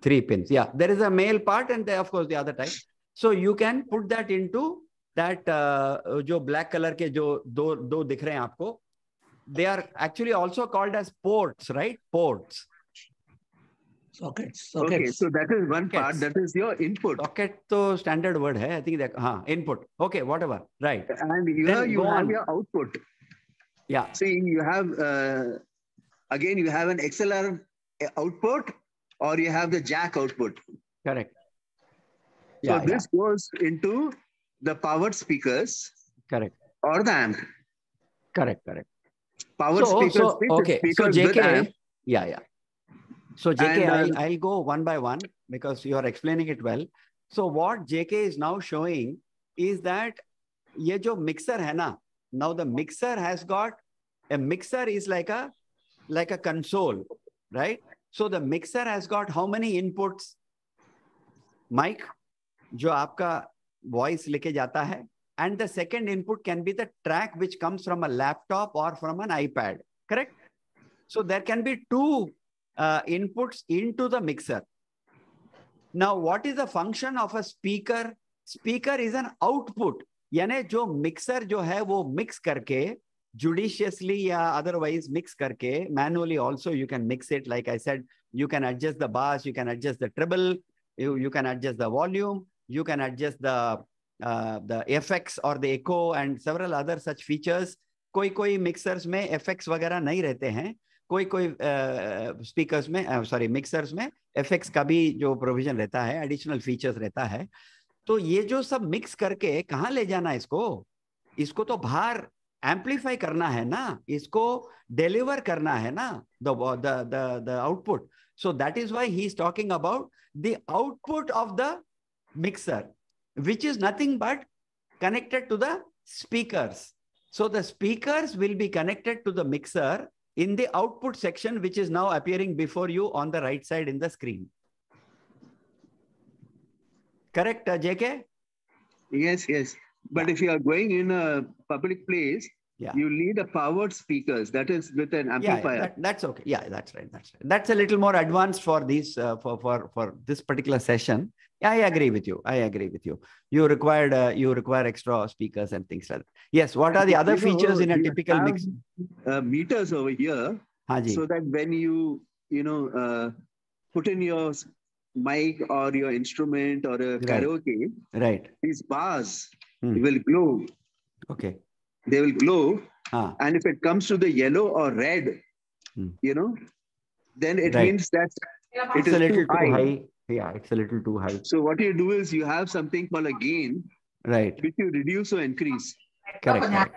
3 pins. Yeah, there is a male part and of course the other type. So you can put that into that जो black color के जो दो दिख रहे हैं आपको, they are actually also called as ports, right? Ports. Sockets. Okay, so that is one part. That is your input. Socket तो standard word है. I think that input. Okay, whatever. Right. And here you have your output. Yeah. See, you have again you have an XLR output, or you have the jack output. Correct. So this goes into the powered speakers. Correct. Or the amp. Correct. Powered speakers. Okay. So JK. Yeah. So JK, And, I'll go one by one because you are explaining it well. So what JK is now showing is that ये जो mixer है ना, now the mixer has got a mixer is like a console, right? So the mixer has got how many inputs? Mic, जो आपका voice लेके जाता है, and the second input can be the track which comes from a laptop or from an iPad, correct? So there can be 2 inputs into the mixer. Now, what is the function of a speaker? Speaker is an output. यानी जो mixer जो है वो mix करके judiciously या otherwise mix करके manually also you can mix it. Like I said, you can adjust the bass, you can adjust the treble, you can adjust the volume, you can adjust the effects or the echo and several other such features. कोई mixers में effects वगैरह नहीं रहते हैं, कोई speakers में mixers में effects का भी जो provision रहता है, additional features रहता है. तो ये जो सब mix करके कहाँ ले जाना इसको तो बाहर amplify करना है ना, इसको deliver करना है ना, the output. So that is why he is talking about the output of the mixer, which is nothing but connected to the speakers. So the speakers will be connected to the mixer in the output section, which is now appearing before you on the right side in the screen. Correct, JK? Yes. But if you are going in a public place, you need a powered speakers. That is with an amplifier. That's okay. Yeah, that's right. That's a little more advanced for these for this particular session. Yeah, I agree with you. You require extra speakers and things like that. Yes. What are the other features in a typical mix? Meters over here, so that when you put in your mic or your instrument or a karaoke, these bars will glow. Okay. They will glow, and if it comes to the yellow or red, then it means that it is a little too high. Yeah, it's a little too high. So what you do is you have something called a gain, which you reduce or increase. Correct.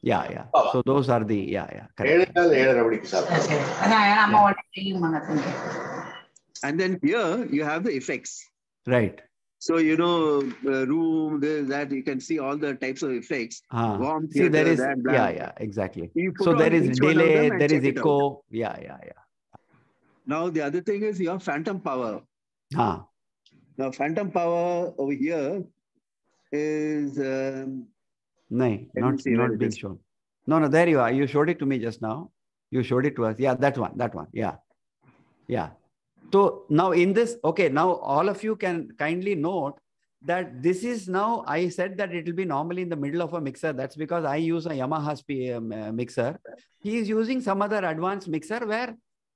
Yeah. So those are the correct. And then here you have the effects. Right. So room, this, that, you can see all the types of effects. Warm theater, there is exactly. So there is delay, there is echo. Yeah. Now the other thing is your phantom power. Now phantom power over here is not being shown. No, there you are. You showed it to me just now. You showed it to us. Yeah, that one. Yeah. So now in this, okay, now all of you can kindly note that this is now, I said that it will be normally in the middle of a mixer. That's because I use a Yamaha mixer. He is using some other advanced mixer where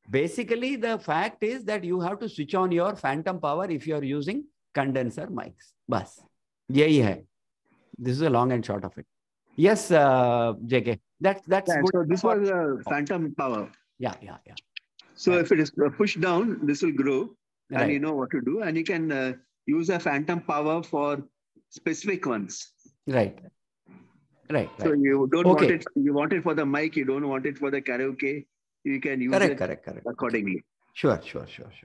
basically the fact is that you have to switch on your phantom power if you are using condenser mics. Bas. Yahi hai. This is a long and short of it. Yes, JK. That's good. So this was a phantom power. Yeah. So if it is pushed down, this will grow, and you know what to do. And you can use a phantom power for specific ones. Right. So you don't want it. You want it for the mic. You don't want it for the karaoke. You can use it accordingly. Sure.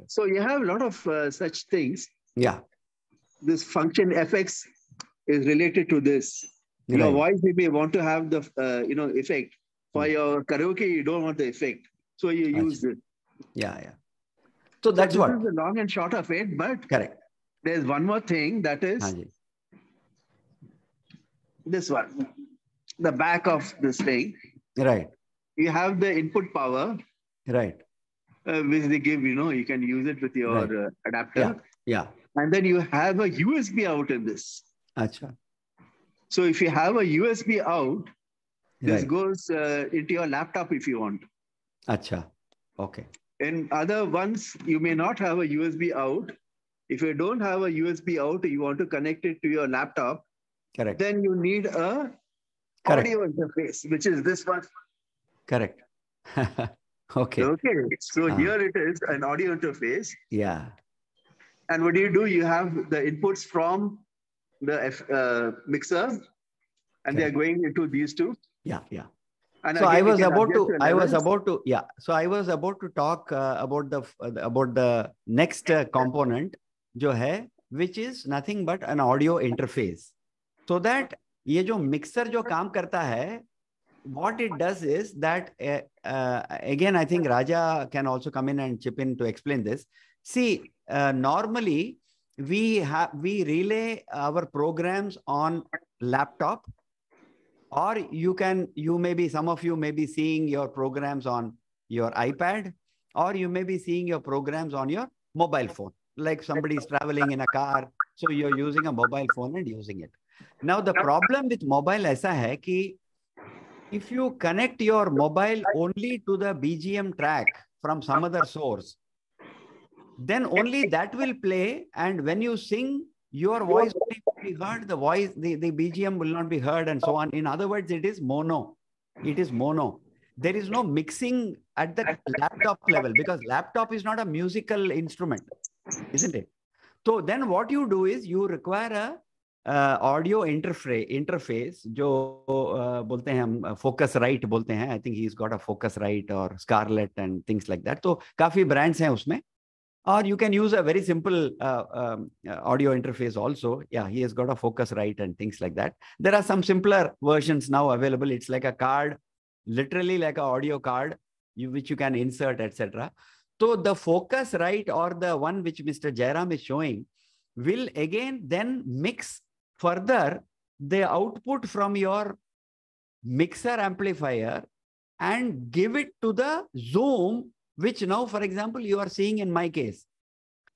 So you have a lot of such things. Yeah. This function FX is related to this. Your voice, if you want to have the effect for your karaoke, you don't want the effect, so you use it. Yeah. So that's what. This is the long and short of it. But there's one more thing, that is this one, the back of this thing. Right. You have the input power. Right. Which they give. You can use it with your adapter. Yeah. And then you have a USB out in this. Acha. So if you have a USB out, this goes into your laptop if you want. Acha. Okay. In other ones, you may not have a USB out. If you don't have a USB out, you want to connect it to your laptop. Correct. Then you need a audio interface, which is this one. Correct. Okay. So here it is, an audio interface. Yeah. And what do? You have the inputs from the mixer, and they are going into these two. Yeah. And so I was about to talk about the next component, जो है, which is nothing but an audio interface. So that ये जो mixer जो काम करता है, what it does is that again I think Raja can also come in and chip in to explain this. See, normally we relay our programs on laptop, or some of you may be seeing your programs on your iPad, or you may be seeing your programs on your mobile phone, like somebody is traveling in a car, so you're using a mobile phone and using it. Now the problem with mobile ऐसा है कि if you connect your mobile only to the BGM track from some other source, then only that will play, and when you sing, your voice will be heard, the BGM will not be heard, and so on. In other words, it is mono. There is no mixing at the laptop level, because laptop is not a musical instrument, isn't it? So then what you do is you require a audio interface, जो बोलते हैं हम Focusrite बोलते हैं. I think he's got a Focusrite or Scarlett and things like that. तो काफी brands हैं उसमें. Or you can use a very simple audio interface also. Yeah, he has got a Focusrite and things like that. There are some simpler versions now available. It's like a card, literally like an audio card, which you can insert, etc. So the Focusrite, or the one which Mr. Jairam is showing, will again then mix further the output from your mixer amplifier and give it to the Zoom, which now, for example, you are seeing in my case.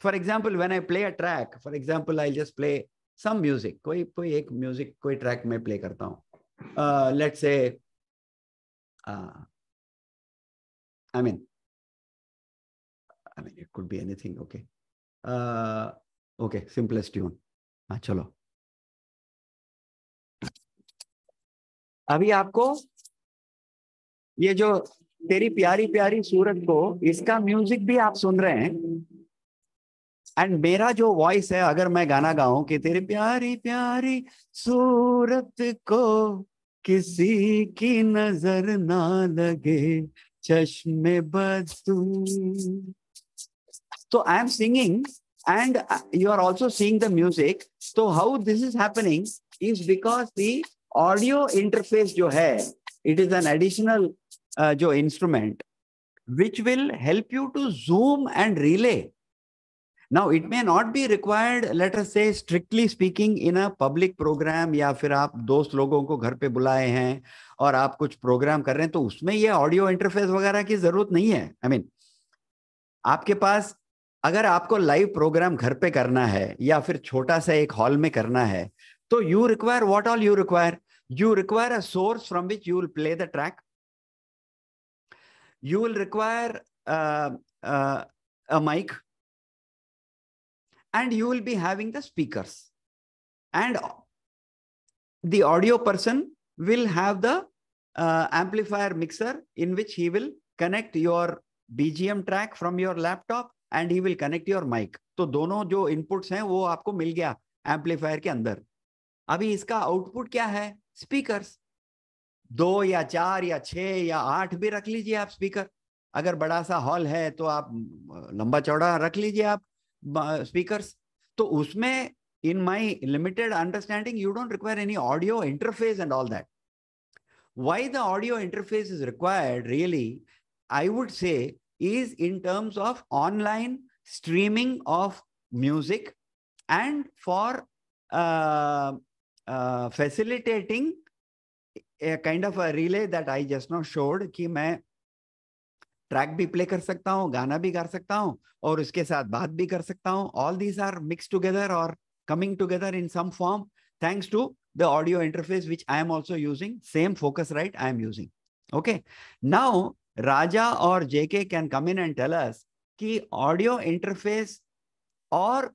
For example, when I play a track, for example, I'll just play some music. कोई एक music, कोई track मैं play करता हूँ. Let's say, I mean, it could be anything. Okay. Okay, simplest tune. चलो. अभी आपको ये जो तेरी प्यारी प्यारी सूरत को, इसका म्यूजिक भी आप सुन रहे हैं, एंड मेरा जो वॉइस है, अगर मैं गाना गाऊं कि तेरी प्यारी प्यारी सूरत को किसी की नजर ना लगे चश्मे बदू, so I am singing and you are also seeing the music. So how this is happening is because the audio interface जो है, it is an additional जो instrument which will help you to zoom and relay. Now it may not be required, let us say strictly speaking, in a public program, या फिर आप दोस्त लोगों को घर पे बुलाए हैं और आप कुछ प्रोग्राम कर रहे हैं, तो उसमें ये ऑडियो इंटरफेस वगैरह की जरूरत नहीं है. I mean, आपके पास अगर आपको लाइव प्रोग्राम घर पे करना है या फिर छोटा सा एक हॉल में करना है, तो you require what all you require? You require a source from which you will play the track. You will require a mic, and you will be having the speakers, and the audio person will have the amplifier mixer in which he will connect your BGM track from your laptop and he will connect your mic. तो दोनों जो inputs हैं वो आपको मिल गया amplifier के अंदर. अभी इसका output क्या है? Speakers. 2 या 4 या 6 या 8 भी रख लीजिए आप speaker. अगर बड़ा सा हॉल है तो आप लंबा चौड़ा रख लीजिए आप speakers. तो उसमें in my limited understanding you don't require any audio interface and all that. Why the audio interface is required really, I would say, is in terms of online streaming of music and for facilitating a kind of a relay that I just now showed कि मैं track भी play कर सकता हूँ, गाना भी गा सकता हूँ और उसके साथ बात भी कर सकता हूँ. All these are mixed together or coming together in some form thanks to the audio interface which I am also using. Same Focusrite I am using. Okay. Now Raja or JK can come in and tell us कि audio interface और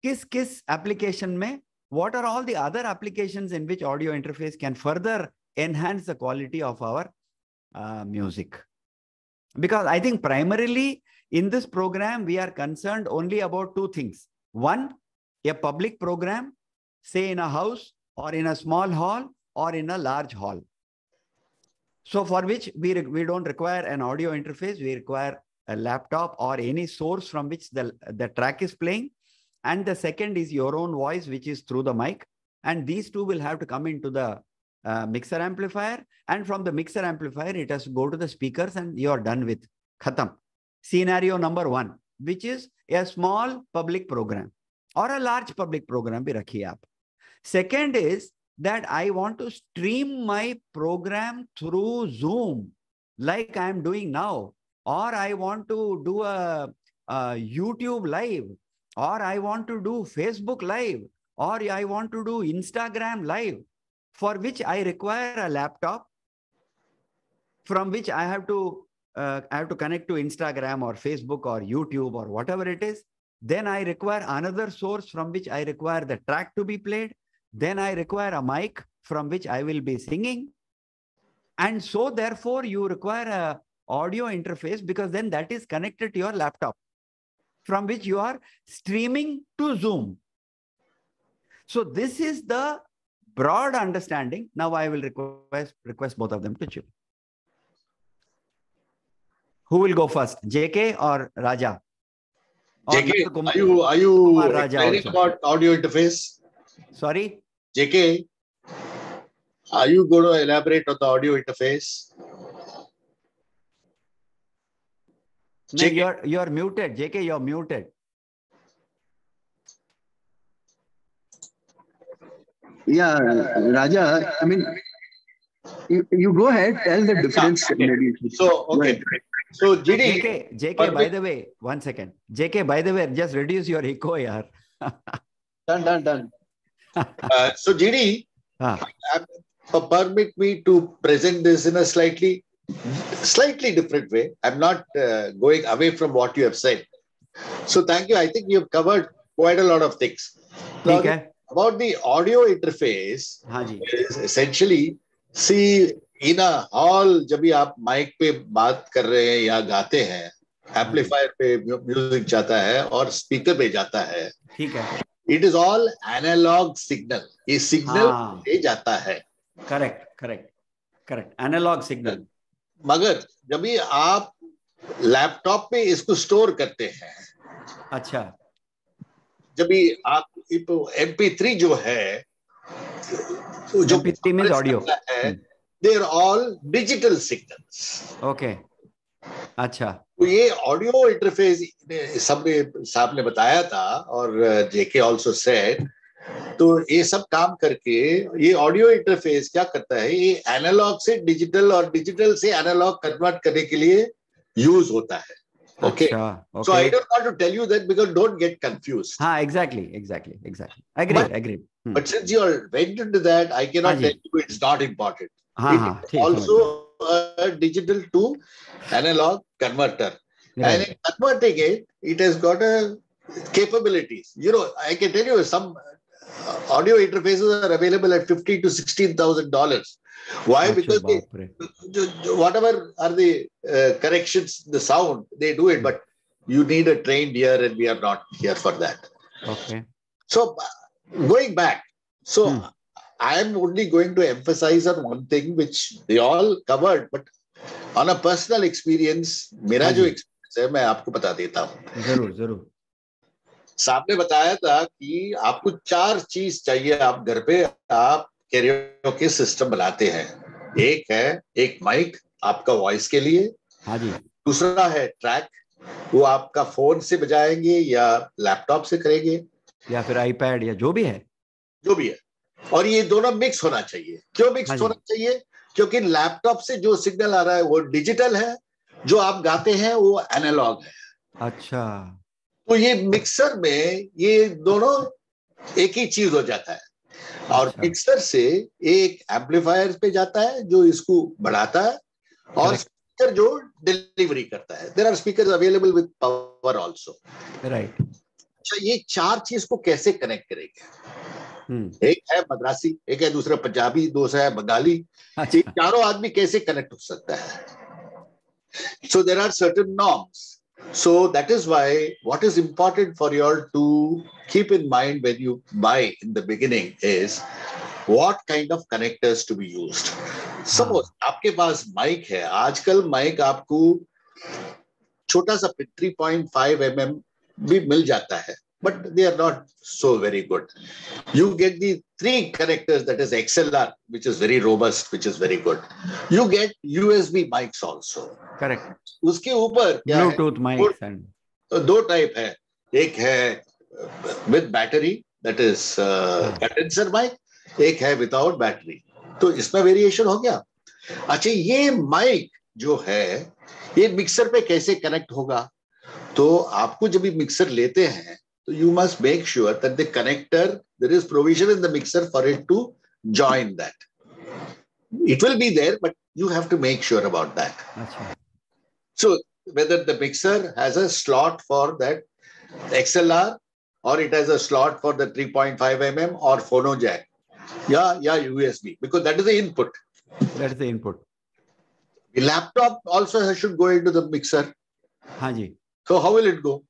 किस application में, what are all the other applications in which audio interface can further enhance the quality of our music. Because I think primarily in this program we are concerned only about 2 things. One, a public program, say in a house or in a small hall or in a large hall. So for which we don't require an audio interface, we require a laptop or any source from which the track is playing. And the second is your own voice, which is through the mic. And these two will have to come into the mixer amplifier. And from the mixer amplifier, it has to go to the speakers and you are done with. Khatam. Scenario number 1, which is a small public program or a large public program bhi rakhiye aap. Second is that I want to stream my program through Zoom like I am doing now, or I want to do a YouTube live, or I want to do Facebook live, or I want to do Instagram live, for which I require a laptop from which I have to connect to Instagram or Facebook or YouTube or whatever it is. Then I require another source from which I require the track to be played. Then I require a mic from which I will be singing. And so therefore you require a audio interface because then that is connected to your laptop from which you are streaming to Zoom. So this is the broad understanding. Now I will request both of them to chip. Who will go first, JK or Raja? JK, are you explaining about audio interface? Sorry? JK, are you going to elaborate on the audio interface? No, you're muted. JK, you're muted. Yeah, Raja, I mean, you go ahead, tell the difference. Okay. So, okay. So, JK, by the way, 1 second. JK, by the way, just reduce your echo, yaar. Done. So, GD, permit me to present this in a slightly different way. I'm not going away from what you have said. So, thank you. I think you've covered quite a lot of things. Okay. About the audio interface, is essentially, see, in a hall, जब भी आप mic पे बात कर रहे हैं या गाते हैं, एम्पलीफायर पे म्यूजिक जाता है और स्पीकर पे जाता है. ठीक है. It is all analog signal. ये सिग्नल पे जाता है. Correct. Analog signal. मगर जब भी आप लैपटॉप पे इसको स्टोर करते हैं, अच्छा, जब भी आप MP3 जो है, जो MP3 means audio है, they are all digital signals. Okay. अच्छा, तो ये ऑडियो इंटरफेस साहब ने बताया था, और जेके ऑल्सो सेड, तो ये सब काम करके ये ऑडियो इंटरफेस क्या करता है, ये एनालॉग से डिजिटल और डिजिटल से एनालॉग कन्वर्ट करने के लिए यूज होता है. Okay. So I don't want to tell you that because don't get confused. Exactly. Agree. But since you went into that, I cannot tell you it's not important. It is also a digital to analog converter. Right. And in converting it, it has got a capabilities. You know, I can tell you some audio interfaces are available at $15,000 to $16,000. Why? Because whatever are the corrections, the sound, they do it, but you need a trained ear, and we are not here for that. Okay. So going back, I am only going to emphasize on one thing which they all covered, but on a personal experience, मेरा जो experience है मैं आपको बता देता हूँ. जरूर. साहब ने बताया था कि आपको 4 चीज चाहिए. आप घर पे आप कैरियोके सिस्टम बनाते हैं. एक माइक आपका वॉइस के लिए. हाँ जी. दूसरा है ट्रैक, वो आपका फोन से बजाएंगे या लैपटॉप से करेंगे या फिर आईपैड या जो भी है. और ये दोनों मिक्स होना चाहिए. क्यों मिक्स होना चाहिए? क्योंकि लैपटॉप से जो सिग्नल आ रहा है वो डिजिटल है, जो आप गाते हैं वो एनालॉग है. अच्छा. तो ये मिक्सर में ये दोनों एक ही चीज हो जाता है. और मिक्सर से एक एम्पलीफायर पे जाता है जो इसको बढ़ाता है, और स्पीकर जो डिलीवरी करता है. There are speakers available with power also. Right. अच्छा, ये 4 चीज को कैसे कनेक्ट करेंगे? एक है मद्रासी, एक है दूसरा पंजाबी, दूसरा है बंगाली. ये चारों आदमी कैसे कनेक्ट हो सकता है? So there are certain norms. So that is why what is important for you all to keep in mind when you buy in the beginning is what kind of connectors to be used. Suppose आपके पास mic है. आजकल mic आपको छोटा सा 3.5 mm भी मिल जाता है, but they are not so very good. You get the 3 connectors, that is XLR, which is very robust, which is very good. You get USB mics also. Correct. उसके ऊपर क्या है? Bluetooth mics and 2 टाइप है. एक है with battery, that is condenser mic. एक है without battery. तो इसमें वेरिएशन हो गया. अच्छा, ये माइक जो है ये मिक्सर पे कैसे कनेक्ट होगा? तो आपको जब भी मिक्सर लेते हैं तो you must make sure that the connector, there is provision in the mixer for it to join that. It will be there, but you have to make sure about that. Achha. So whether the mixer has a slot for that XLR, or it has a slot for the 3.5 mm or phono jack, yeah, USB, because that is the input. The laptop also should go into the mixer. हाँ जी. So how will it go?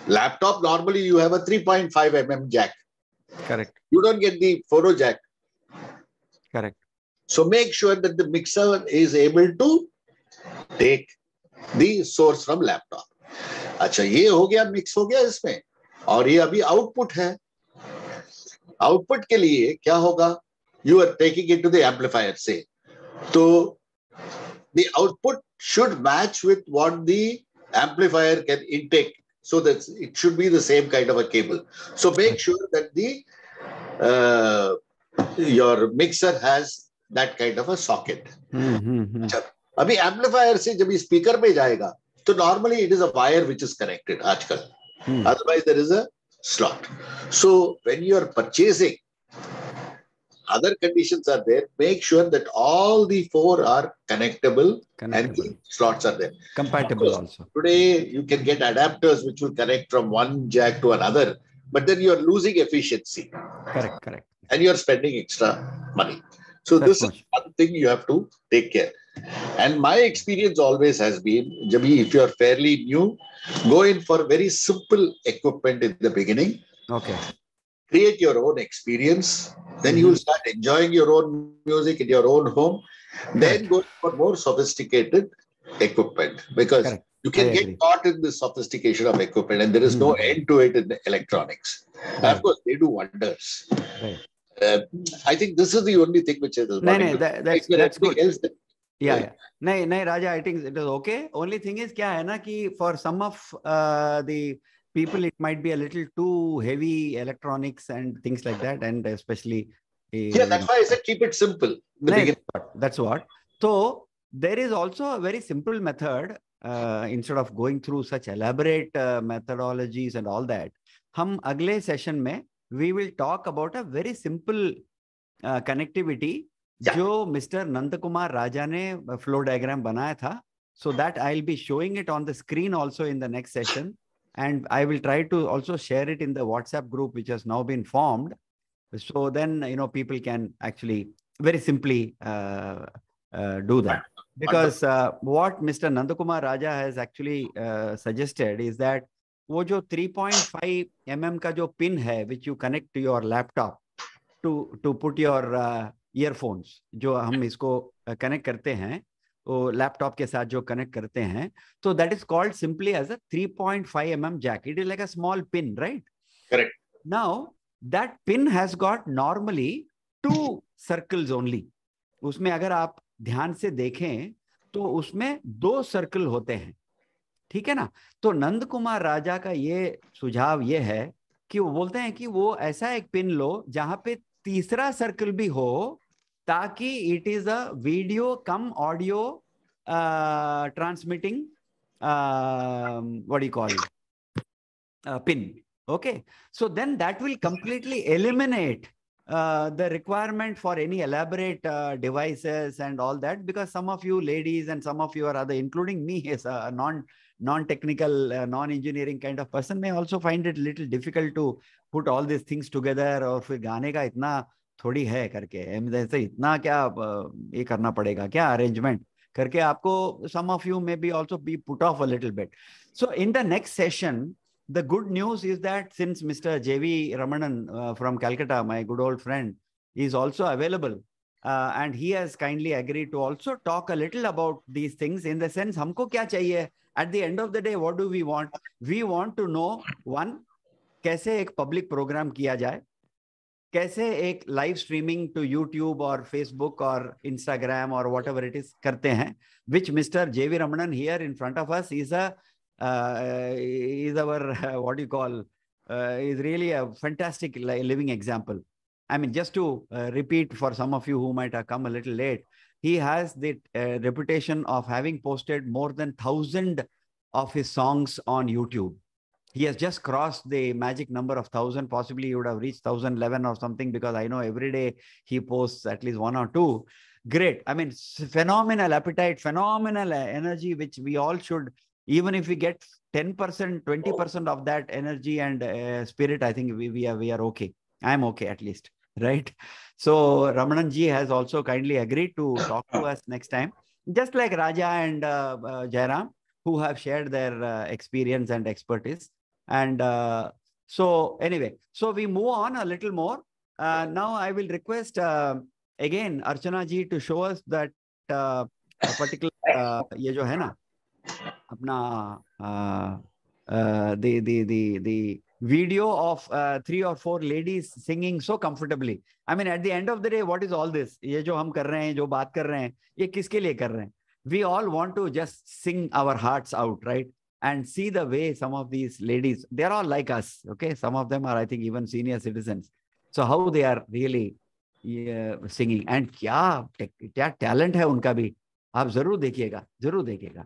Laptop, normally you have a 3.5 mm jack. Correct. You don't get the phono jack. Correct. So make sure that the mixer is able to take the source from laptop. अच्छा, ये हो गया, mix हो गया इसमें. और ये अभी आउटपुट है. आउटपुट के लिए क्या होगा? You are taking it to the amplifier, say. So the output should match with what the amplifier can intake. So that it should be the same kind of a cable. So make sure that the your mixer has that kind of a socket. अभी amplifier से जब speaker पे जाएगा तो normally it is a wire which is connected आजकल. Otherwise there is a slot. So when you are purchasing, other conditions are there. Make sure that all the 4 are connectable. And the slots are there. Compatible also. Today you can get adapters which will connect from one jack to another, but then you are losing efficiency. Correct. And you are spending extra money. So this is one thing you have to take care. And my experience always has been, if you are fairly new, go in for very simple equipment in the beginning. Okay. Create your own experience. Then you will start enjoying your own music in your own home. Then go for more sophisticated equipment, because you can get caught in the sophistication of equipment, and there is no end to it in the electronics. Of course, they do wonders. Right. I think this is the only thing which is that's good. Yeah. नहीं Raja, I think it is okay. Only thing is क्या है ना कि for some of the people it might be a little too heavy electronics and things like that, and especially that's why I said keep it simple. That's what. So there is also a very simple method instead of going through such elaborate methodologies and all that. हम अगले session में we will talk about a very simple connectivity जो mister Nand Kumar राजा ने flow diagram बनाया था. So that I'll be showing it on the screen also in the next session, and I will try to also share it in the WhatsApp group which has now been formed. So then people can actually very simply do that, because what Mr. Nandakumar Raja has actually suggested is that वो जो 3.5 mm का जो pin है which you connect to your laptop to put your earphones, जो हम इसको connect करते हैं वो लैपटॉप के साथ जो कनेक्ट करते हैं, तो that is called simply as a 3.5 mm jack. It is like a small pin, right? Correct. Now that pin has got normally 2 circles only. उसमें अगर आप ध्यान से देखें तो उसमें 2 सर्कल होते हैं, ठीक है ना? तो नंद कुमार राजा का ये सुझाव ये है कि वो बोलते हैं कि वो ऐसा एक पिन लो जहां पे तीसरा सर्कल भी हो, ताकि it is a video come audio transmitting what do you call pin. Okay, so then that will completely eliminate the requirement for any elaborate devices and all that, because some of you ladies and some of you are other, including me as a non-technical, non-engineering kind of person, may also find it a little difficult to put all these things together. और फिर गाने का इतना थोड़ी है करके जैसे इतना क्या ये करना पड़ेगा क्या arrangement करके आपको, some of you may be also be put off a little bit. So in the next session, the good news is that since Mr. J.V. Ramanan from Calcutta, my good old friend, is also available, and he has kindly agreed to also talk a little about these things, in the sense, हमको क्या चाहिए? At the end of the day, what do we want? We want to know, one, कैसे एक public program किया जाए, कैसे एक live streaming to YouTube or Facebook or Instagram or whatever it is करते हैं, which Mr. J.V. Ramanan here in front of us is a is our what do you call is really a fantastic living example. I mean, just to repeat for some of you who might have come a little late, he has the reputation of having posted more than 1,000 of his songs on YouTube. He has just crossed the magic number of 1,000. Possibly he would have reached 1,011 or something, because I know every day he posts at least 1 or 2. Great. I mean, phenomenal appetite, phenomenal energy, which we all should, even if we get 10%, 20% of that energy and spirit, I think we are okay. I'm okay at least, right? So Ramanan ji has also kindly agreed to talk to us next time, just like Raja and Jairam, who have shared their experience and expertise. And so anyway, so we move on a little more. Now I will request again Archana ji to show us that a particular ये जो है ना अपना the video of 3 or 4 ladies singing so comfortably. I mean, at the end of the day, what is all this? ये जो हम कर रहे हैं, जो बात कर रहे हैं, ये किसके लिए कर रहे हैं? We all want to just sing our hearts out, right? And see the way some of these ladies, they're all like us, okay? Some of them are, I think, even senior citizens. So how they are really singing, and क्या talent है उनका भी, आप जरूर देखिएगा, जरूर देखिएगा.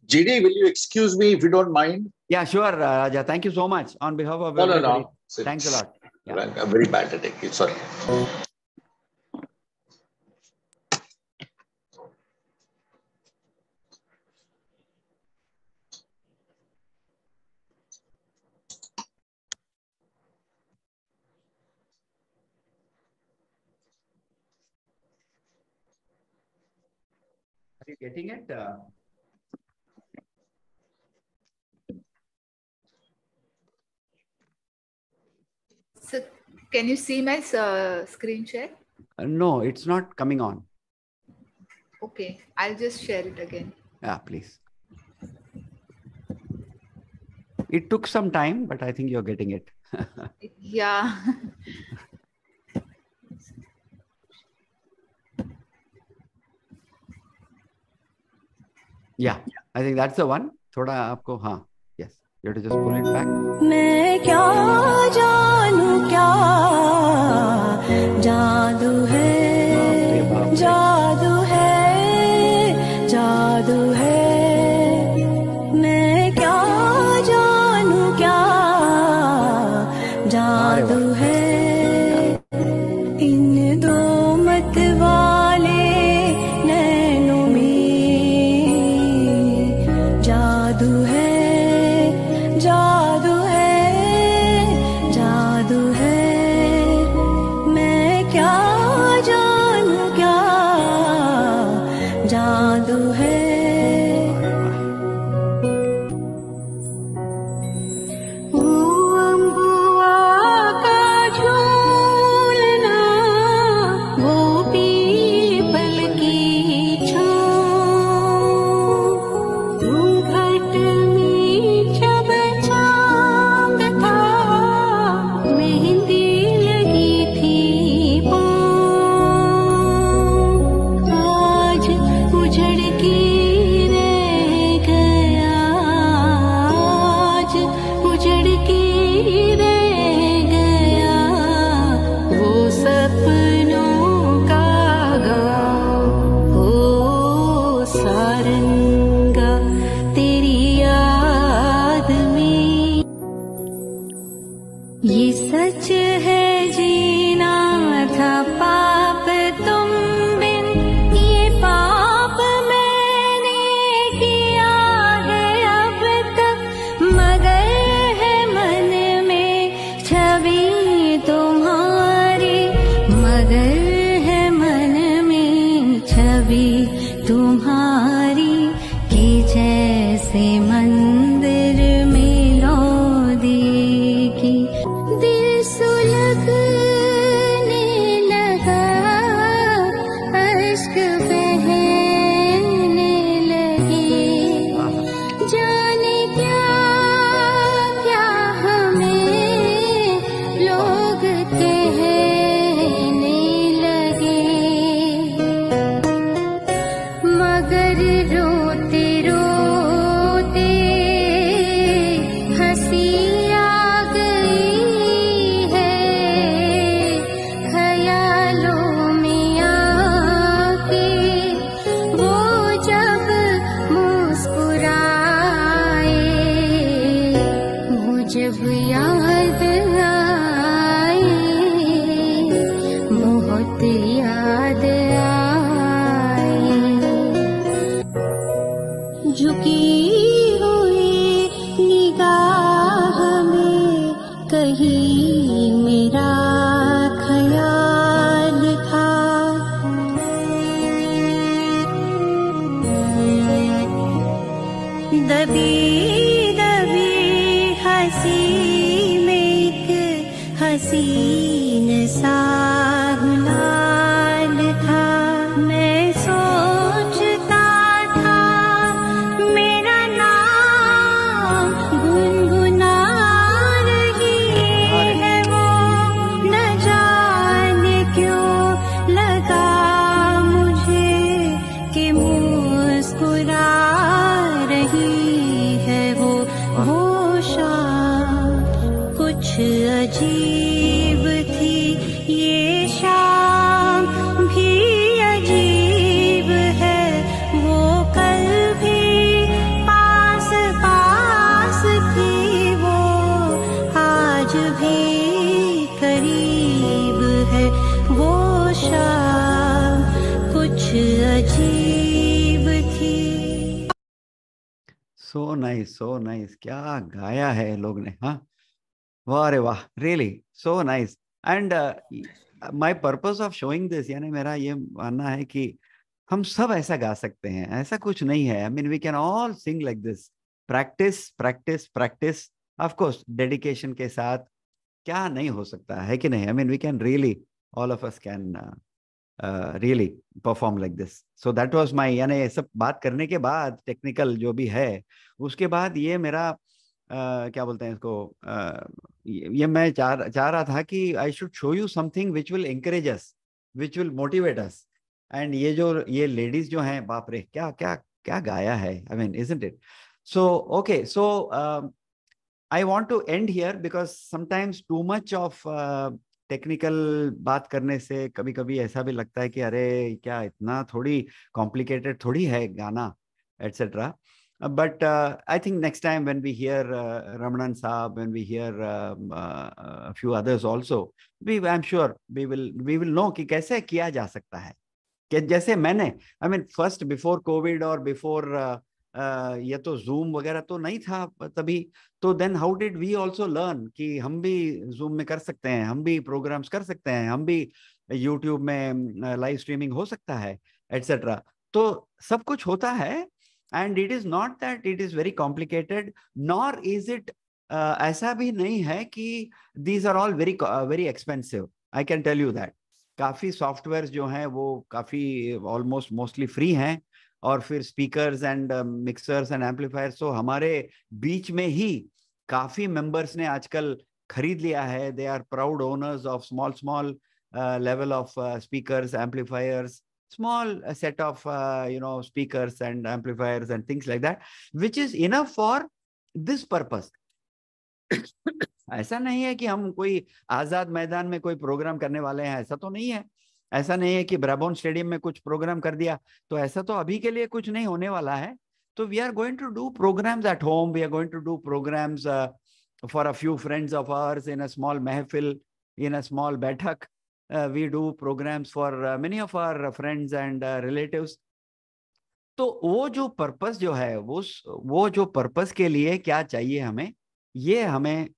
JD, will you excuse me if you don't mind? Yeah, sure, Raja. Thank you so much on behalf of everybody. No. Thanks a lot. Yeah. I'm very bad at it. Sorry. Are you getting it? So, can you see my screen share? No, it's not coming on. Okay, I'll just share it again. Yeah, please. It took some time, but I think you're getting it. Yeah. Yeah, I think that's the one. थोड़ा आपको, हाँ, yes, you have to just pull it back. मैं क्या जानूं क्या जादू है, जादू है, जादू है। मैं क्या जानूं क्या जादू है। इन दो मत वाले नैनों में जादू है, जादू है, जादू है। मैं क्या जानूं क्या जादू है। अम्बुआ का झूलना, वो पीपल की छाँव, घूंघट में जब चाँद था, मेहंदी लगी थी पाँव। आज उजड़ के रह गया, आज उजड़ के रह गया वो सपनों का गाँव। ओ सारंगा तेरी याद में, ये सच है जीना था पाप तुम बिन, ये पाप मैंने किया है अब तक, मगर है मन में छवि तुम्हारी, मगर है मन में छवि तुम्हारी, कि जैसे मंदिर में लो देगी। दिल सुलगने लगा, अश्क बहने लगे, जाने क्या क्या हमें लोग कहने लगे, मगर रोते रोते हंसी आ गई है, ख्यालों में आके वो जब मुस्कुराए, वो जब याद आए, बहुत याद आए। झुकी हुई निगाह में कहीं मेरा ख्याल था, दबी दबी हंसी में एक हसीन सा गुलाल था। मैं सोचता था मेरा नाम गुनगुना रही है वो, न जाने क्यों लगा मुझे कि मुस्कुरा रही है वो शाम कुछ अजीब थी, ये शाम भी अजीब है, वो कल भी पास पास थी, वो आज भी करीब है, वो शाम कुछ अजीब थी। सो नाइस, सो नाइस, क्या गाया है लोग ने, हाँ, वाह रे वाह, really so nice. And my purpose of showing this, यानी मेरा ये मानना है कि हम सब ऐसा गा सकते हैं, ऐसा कुछ नहीं है। I mean we can all sing like this, practice practice practice, of course dedication के साथ क्या नहीं हो सकता है कि नहीं। I mean we can really, all of us can really perform like this. So that was my, यानी ये सब बात करने के बाद टेक्निकल जो भी है, उसके बाद ये मेरा क्या बोलते हैं इसको, ये मैं चाह रहा था कि I should show you something which will encourage us, which will motivate us. And ये लेडीज जो हैं, बाप रे, क्या क्या क्या गाया है, I mean, isn't it? So okay, so I want to end here because sometimes too much of technical बात करने से कभी कभी ऐसा भी लगता है कि अरे क्या इतना थोड़ी कॉम्प्लिकेटेड थोड़ी है गाना etcetera. But I think next time when we hear Ramanan Saab, when we hear a few others also, I'm sure we will know कि कैसे किया जा सकता है. कि जैसे मैंने I mean first before COVID और before ये तो Zoom वगैरह तो नहीं था तभी, तो then how did we also learn कि हम भी Zoom में कर सकते हैं, हम भी प्रोग्राम्स कर सकते हैं, हम भी YouTube में लाइव स्ट्रीमिंग हो सकता है एटसेट्रा. तो सब कुछ होता है. And it is not that it is very complicated, nor is it ऐसा भी नहीं है कि these are all very expensive. I can tell you that. काफी सॉफ्टवेयर जो हैं वो काफी ऑलमोस्ट मोस्टली फ्री हैं, और फिर speakers and mixers and amplifiers तो हमारे बीच में ही काफी मेंबर्स ने आजकल खरीद लिया है. They are proud owners of small level of speakers, amplifiers, small set of speakers and amplifiers and things like that, which is enough for this purpose. ऐसा नहीं है कि हम कोई आजाद मैदान में कोई प्रोग्राम करने वाले हैं, ऐसा तो नहीं है. ऐसा नहीं है कि ब्राबोन स्टेडियम में कुछ प्रोग्राम कर दिया, तो ऐसा तो अभी के लिए कुछ नहीं होने वाला है. तो we are going to do programs at home, we are going to do programs for a few friends of ours in a small mehfil, in a small baithak. We do programs for many of our friends and relatives. तो वो जो purpose जो है, वो जो purpose के लिए क्या चाहिए हमें, ये हमें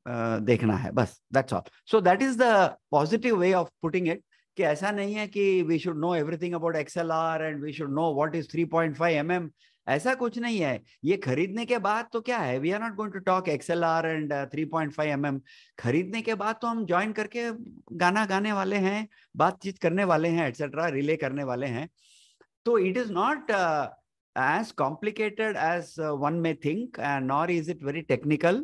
देखना है बस. That's all. So that is the positive way of putting it. कि ऐसा नहीं है कि we should know everything about XLR and we should know what is 3.5 mm. ऐसा कुछ नहीं है. ये खरीदने के बाद तो क्या है, we are not going to talk XLR and 3.5 mm. खरीदने के बाद तो हम ज्वाइन करके गाना गाने वाले हैं, बातचीत करने वाले हैं एटसेट्रा, रिले करने वाले हैं. तो it is not as complicated as one may think, and nor is it very technical,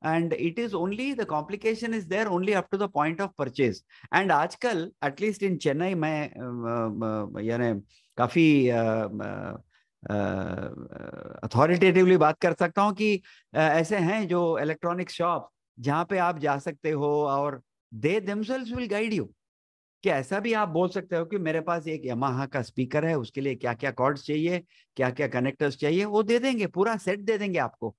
and it is only, the complication is there only up to the point of purchase. And आजकल at least in Chennai मैं यानी काफी authoritatively बात कर सकता हूँ कि ऐसे हैं जो इलेक्ट्रॉनिक शॉप जहाँ पे आप जा सकते हो और they themselves will guide you. कि ऐसा भी आप बोल सकते हो कि मेरे पास एक यामाहा का स्पीकर है, उसके लिए क्या क्या कॉर्ड्स चाहिए, क्या क्या कनेक्टर्स चाहिए, वो दे देंगे, पूरा सेट दे देंगे आपको.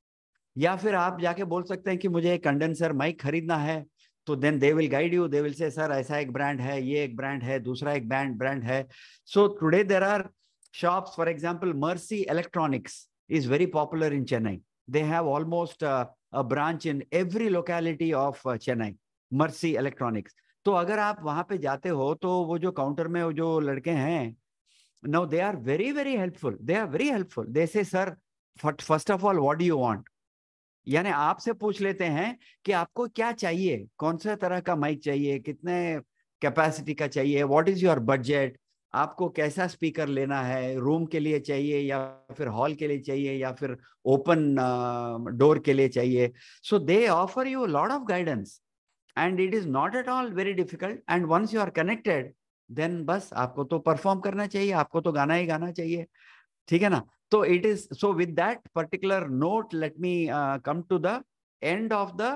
या फिर आप जाके बोल सकते हैं कि मुझे एक कंडेंसर माइक खरीदना है, तो then they will guide you, they will say sir ऐसा एक ब्रांड है, ये एक ब्रांड है, दूसरा एक ब्रांड है. So today there are shops, for example, Mercy Electronics is very popular in Chennai. They have almost a branch in every locality of Chennai, Mercy Electronics. तो अगर आप वहां पे जाते हो तो वो जो काउंटर में वो जो लड़के हैं, now they are very very helpful. They are very helpful. They say, sir, first of all, what do you want? यानी आपसे पूछ लेते हैं कि आपको क्या चाहिए, कौन सा तरह का माइक चाहिए, कितने कैपेसिटी का चाहिए, व्हाट इज योर बजट, आपको कैसा स्पीकर लेना है, रूम के लिए चाहिए या फिर हॉल के लिए चाहिए या फिर ओपन डोर के लिए चाहिए. So they offer you lot of guidance and it is not at all very difficult. And once you are connected, then बस आपको तो परफॉर्म करना चाहिए, आपको तो गाना ही गाना चाहिए. ठीक है ना. तो it is so with that particular note, let me come to the end of the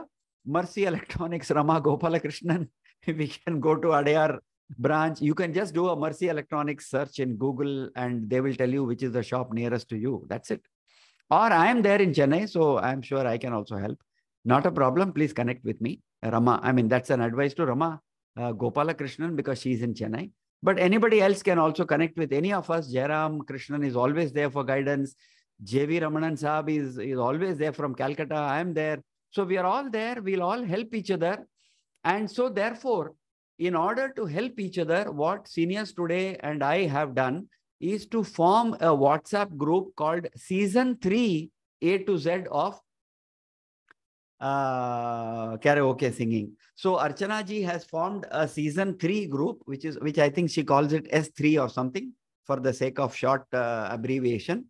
Mercy Electronics Rama Gopalakrishnan. We can go to Adyar branch. You can just do a Mercy Electronics search in Google and they will tell you which is the shop nearest to you. That's it. Or I am there in Chennai, so I am sure I can also help. Not a problem. Please connect with me. Rama, I mean, that's an advice to Rama Gopalakrishnan because she's in Chennai. But anybody else can also connect with any of us. Jairam Krishnan is always there for guidance. JV Ramanan Saab is always there from Calcutta. I am there. So we are all there. We'll all help each other. And so therefore, in order to help each other, what seniors today and I have done is to form a WhatsApp group called Season 3 A to Z of Karaoke Singing. So Archana ji has formed a Season 3 group, which I think she calls it S3 or something for the sake of short abbreviation.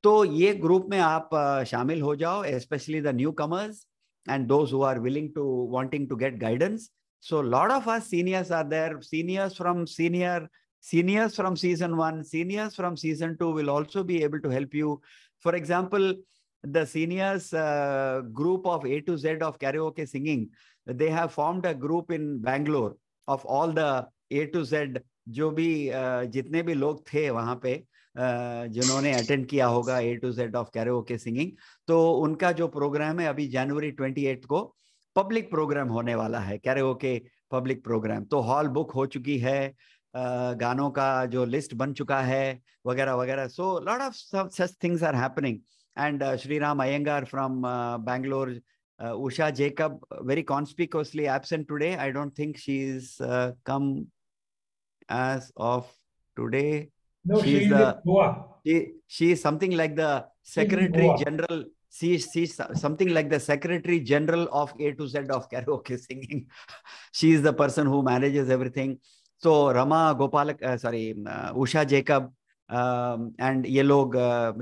तो ये group में आप शामिल हो जाओ, especially the newcomers and those who are wanting to get guidance. So a lot of us seniors are there, seniors from senior Seniors from season 1, seniors from season 2 will also be able to help you. For example, the seniors group of A to Z of Karaoke Singing, they have formed a group in Bangalore of all the A to Z, जो भी जितने भी लोग थे वहाँ पे जिन्होंने attend किया होगा A to Z of Karaoke Singing, तो उनका जो प्रोग्राम है अभी जनवरी 28 को पब्लिक प्रोग्राम होने वाला है, कैरेओके पब्लिक प्रोग्राम। तो हॉल बुक हो चुकी है, गानों का जो लिस्ट बन चुका है वगैरह वगैरह। So lot of such things are happening. And Shriram Iyengar from Bangalore, Usha Jacob, very conspicuously absent today. I don't think she's come as of today. No, she's in Goa. She is something like the Secretary General. She's something like the Secretary General of A to Z of Karaoke Singing. She is the person who manages everything. So Rama Gopalak, Usha Jacob, and ये लोग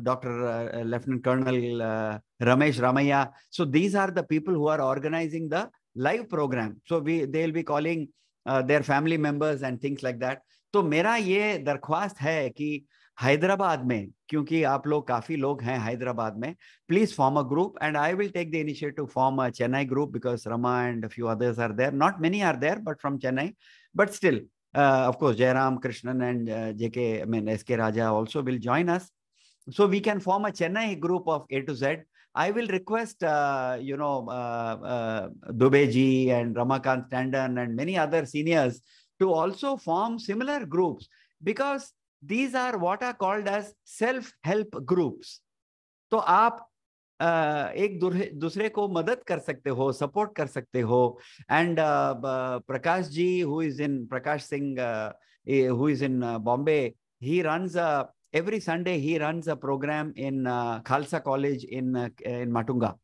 Dr. Lieutenant Colonel Ramesh Ramaiya. So these are the people who are organizing the live program. So they'll be calling their family members and things like that. तो मेरा ये दरख्वास्त है कि हैदराबाद में, क्योंकि आप लोग काफी लोग हैं हैदराबाद में, please form a group, and I will take the initiative to form a Chennai group because Rama and a few others are there. Not many are there, but from Chennai. But still, of course, Jairam, Krishnan and SK Raja also will join us. So we can form a Chennai group of A to Z. I will request, Dubeji and Ramakant Tandon and many other seniors to also form similar groups, because these are what are called as self-help groups. तो आप एक दूसरे को मदद कर सकते हो, support कर सकते हो. And Prakash ji, who is in Prakash Singh, who is in Bombay, he runs every Sunday he runs a program in Khalsa College in Matunga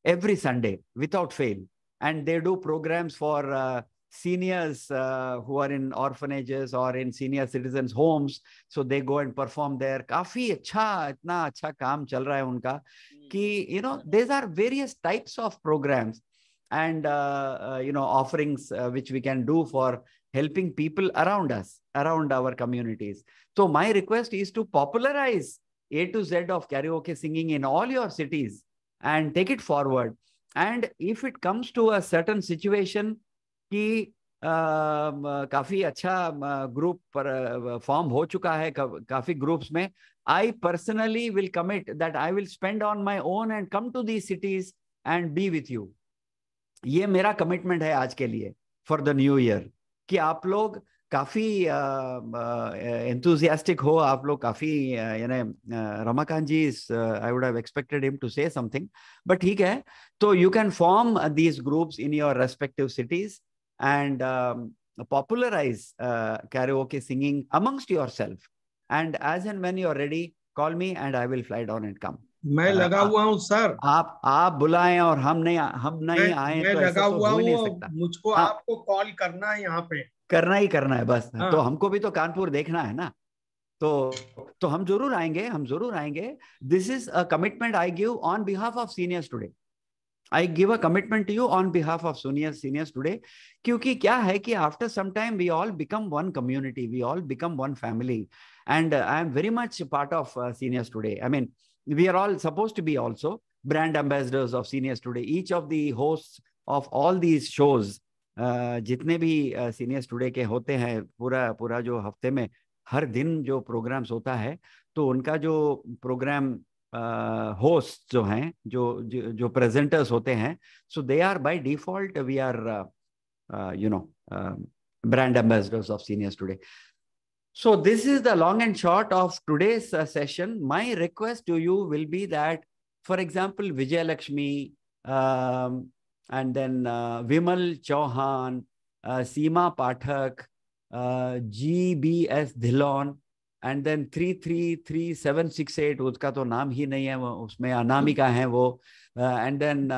every Sunday without fail, and they do programs for seniors who are in orphanages or in senior citizens homes. So they go and perform there. काफी अच्छा, इतना अच्छा काम चल रहा है उनका कि these are various types of programs and offerings which we can do for helping people around us, around our communities. So my request is to popularize A to Z of Karaoke Singing in all your cities and take it forward. And if it comes to a certain situation कि काफी अच्छा group form हो चुका है काफी groups में, I personally will commit that I will spend on my own and come to these cities and be with you. ये मेरा कमिटमेंट है आज के लिए फॉर द न्यू ईयर कि आप लोग काफी enthusiastic हो, आप लोग काफी रमाकांत जी, I would have expected him to say something, but ठीक है. तो you can form these groups in your respective cities and popularize karaoke singing amongst yourself. And as and when you are ready, call me and I will fly down and come. मैं लगा हुआ हूँ sir. आप बुलाएं और हम नहीं आए तो ऐसा तो हो ही नहीं सकता. मुझको आपको कॉल करना है, यहाँ पे करना है बस. तो हमको भी तो कानपुर देखना है ना, तो हम जरूर आएंगे. This is a commitment I give on behalf of seniors today. I give a commitment to you on behalf of seniors today. क्योंकि क्या है कि after some time we all become one community, we all become one family, and I am very much part of seniors today. I mean, we are all supposed to be also brand ambassadors of seniors today. Each of the hosts of all these shows, जितने भी seniors today के होते हैं, पूरा जो हफ्ते में हर दिन जो programs होता है, तो उनका जो program hosts जो हैं, जो presenters होते हैं, so they are by default we are brand ambassadors of seniors today. So this is the long and short of today's session. My request to you will be that, for example, Vijay Lakshmi, and then Vimal Chauhan, Seema Pathak, GBS Dhillon, and then 333768, उसका तो नाम ही नहीं है, उसमें अनामिका है वो, and then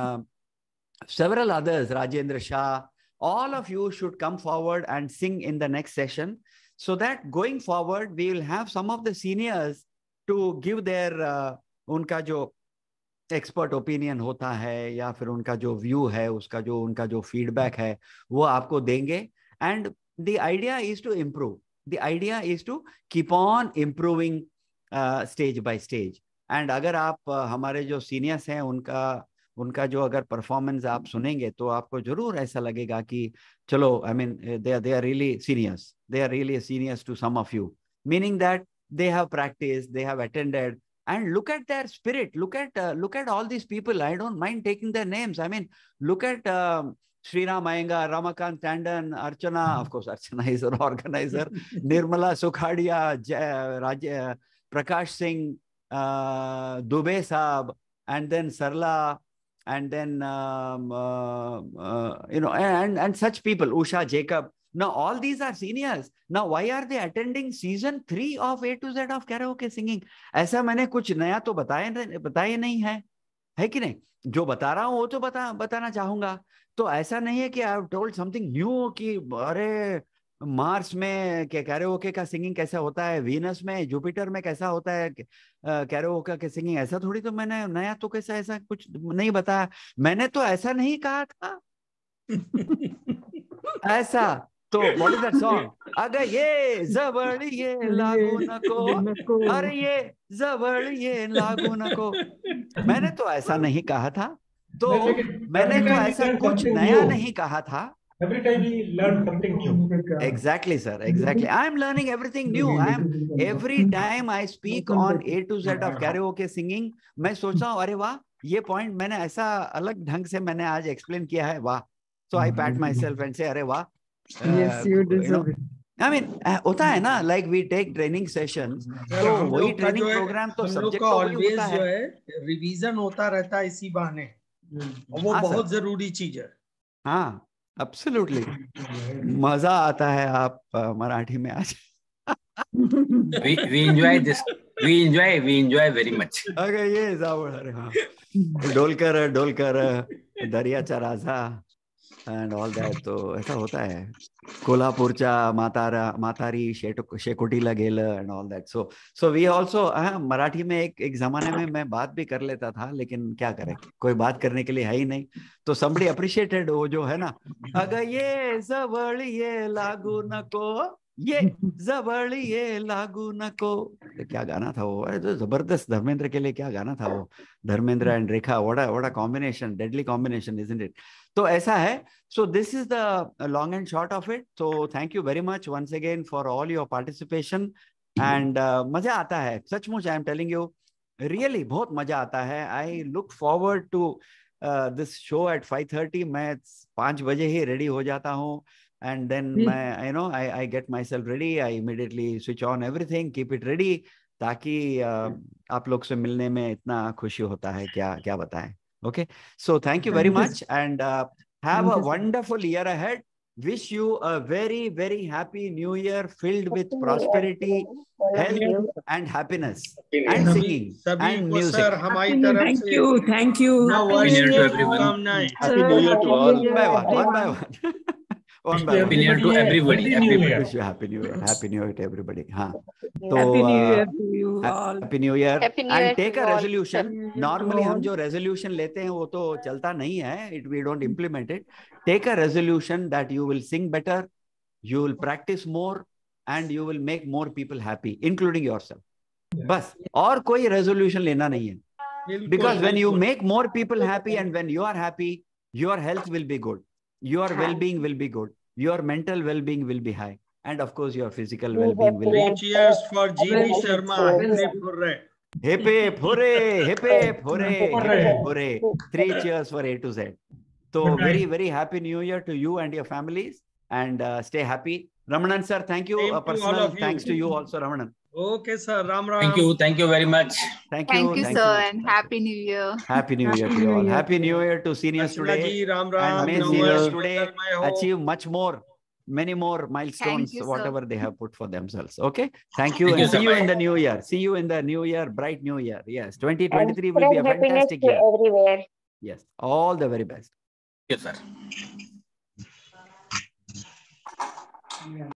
several others, Rajendra Shah. All of you should come forward and sing in the next session, so that going forward we will have some of the seniors to give their उनका जो expert opinion होता है या फिर उनका जो view है, उनका जो feedback है वो आपको देंगे. And the idea is to improve. The idea is to keep on improving stage by stage. And अगर आप हमारे जो सीनियर्स हैं उनका जो अगर परफॉर्मेंस आप सुनेंगे तो आपको जरूर ऐसा लगेगा कि चलो, I mean, they are really seniors. They are really seniors to some of you, meaning that they have practiced, they have attended, and look at their spirit. Look at all these people. I don't mind taking their names. I mean, look at Sriram Iyengar, Ramakant Tandon, Archana. Of course, Archana is an organizer. Nirmala Sukhadia, Prakash Singh, Dubey Saab, and then Sarla, and then and such people, Usha, Jacob. Now all these are seniors. Now why are they attending season 3 of A to Z of Karaoke Singing? ऐसा मैंने कुछ नया तो बताया नहीं है कि नहीं? जो बता रहा हूँ वो तो बताना चाहूंगा. तो ऐसा नहीं है कि I have told something new कि अरे मार्स में कैरोके का सिंगिंग कैसा होता है, वीनस में, जुपिटर में कैसा होता है कैरोके का सिंगिंग. ऐसा थोड़ी तो मैंने नया तो कैसा ऐसा कुछ नहीं बताया. मैंने तो ऐसा नहीं कहा था. ऐसा तो व्हाट इज दैट सॉन्ग? अगर ये जबड़ ये लागू न को, अरे ये जबड़ ये लागू न को. मैंने तो ऐसा नहीं कहा था. तो मैंने तो ऐसा कुछ नया नहीं कहा था. Every time we learn something new. Exactly, sir. Exactly. I am learning everything new. Every time I speak on A to Z of Karaoke Singing, मैं सोचता हूँ अरे वाह, ये पॉइंट मैंने ऐसा अलग ढंग से मैंने आज एक्सप्लेन किया है. वाह. So I pat myself and say अरे वाह. Yes, you deserve it. I mean, होता है ना, like we take training sessions. तो वही ट्रेनिंग प्रोग्राम तो सब्जेक्ट का ऑलवेज जो है रिवीजन होता रहता है इसी बहाने. और वो बहुत जरूरी चीज है. हाँ, एब्सोल्युटली. मजा आता है आप मराठी में आज. we enjoy this. We enjoy very much. अगर ये जावड़ अरे हाँ, डोलकर दरियाचा राजा and all that. तो ऐसा होता है. कोल्हापूरच्या मातारी शेकोटीला गेलं and all that. So we also Marathi में एक जमाने में मैं बात भी कर लेता था, लेकिन क्या करें, कोई बात करने के लिए है ही नहीं. तो somebody appreciated वो जो है ना, अगर ये जबड़ ये लागू न को, ये जबड़ ये लागू न को. क्या गाना था वो? अरे तो जबरदस्त. धर्मेंद्र के लिए क्या गाना था वो? Dharmendra and Rekha, what a combination, deadly combination, isn't it? तो ऐसा है. So this is the long and short of it. So thank you very much once again for all your participation. And मजा आता है सचमुच. I am telling you, really बहुत मजा आता है. I look forward to this show at 5:30. मैं 5 बजे ही रेडी हो जाता हूँ. And then मैं I get myself ready. I immediately switch on everything, keep it ready, ताकि आप लोग से मिलने में इतना खुशी होता है, क्या बताएं. Okay, so thank you very much, and have a wonderful year ahead. Wish you a very, very happy new year filled with prosperity, health and happiness, and singing and music. Thank you. Happy New Year to everyone. Happy New Year to all. One by one. Happy New Year to everybody. Wish you happy new year. Happy new year to everybody. हाँ. तो Happy New Year to you all. Happy New Year. Happy New And Year take to a all. resolution. Normally हम जो resolution लेते हैं वो तो चलता नहीं है. We don't implement it. Take a resolution that you will sing better, you will practice more, and you will make more people happy, including yourself. बस और कोई resolution लेना नहीं है. Because when you make more people happy and when you are happy, your health will be good. Your well-being will be good. Your mental well-being will be high. And of course, your physical well-being will be. Cheers for G.D. Sharma. Hip hip hooray, hip hip hooray, hip hip hooray. 3 cheers for A to Z. So very, very happy new year to you and your families, and stay happy. Ramanan sir, thank you. A personal thanks to you also, Ramanan. Okay, sir. Ram Ram. Thank you very much. Thank you, sir, and Happy New Year. Happy New Year to you all. Happy New Year to seniors today. Ram Ram. And may seniors today achieve much more, many more milestones, you, whatever they have put for themselves. Okay. Thank you, and see you in the new year. See you in the new year, bright new year. Yes, 2023 will be a fantastic year. Everywhere. Yes, all the very best. Yes, sir.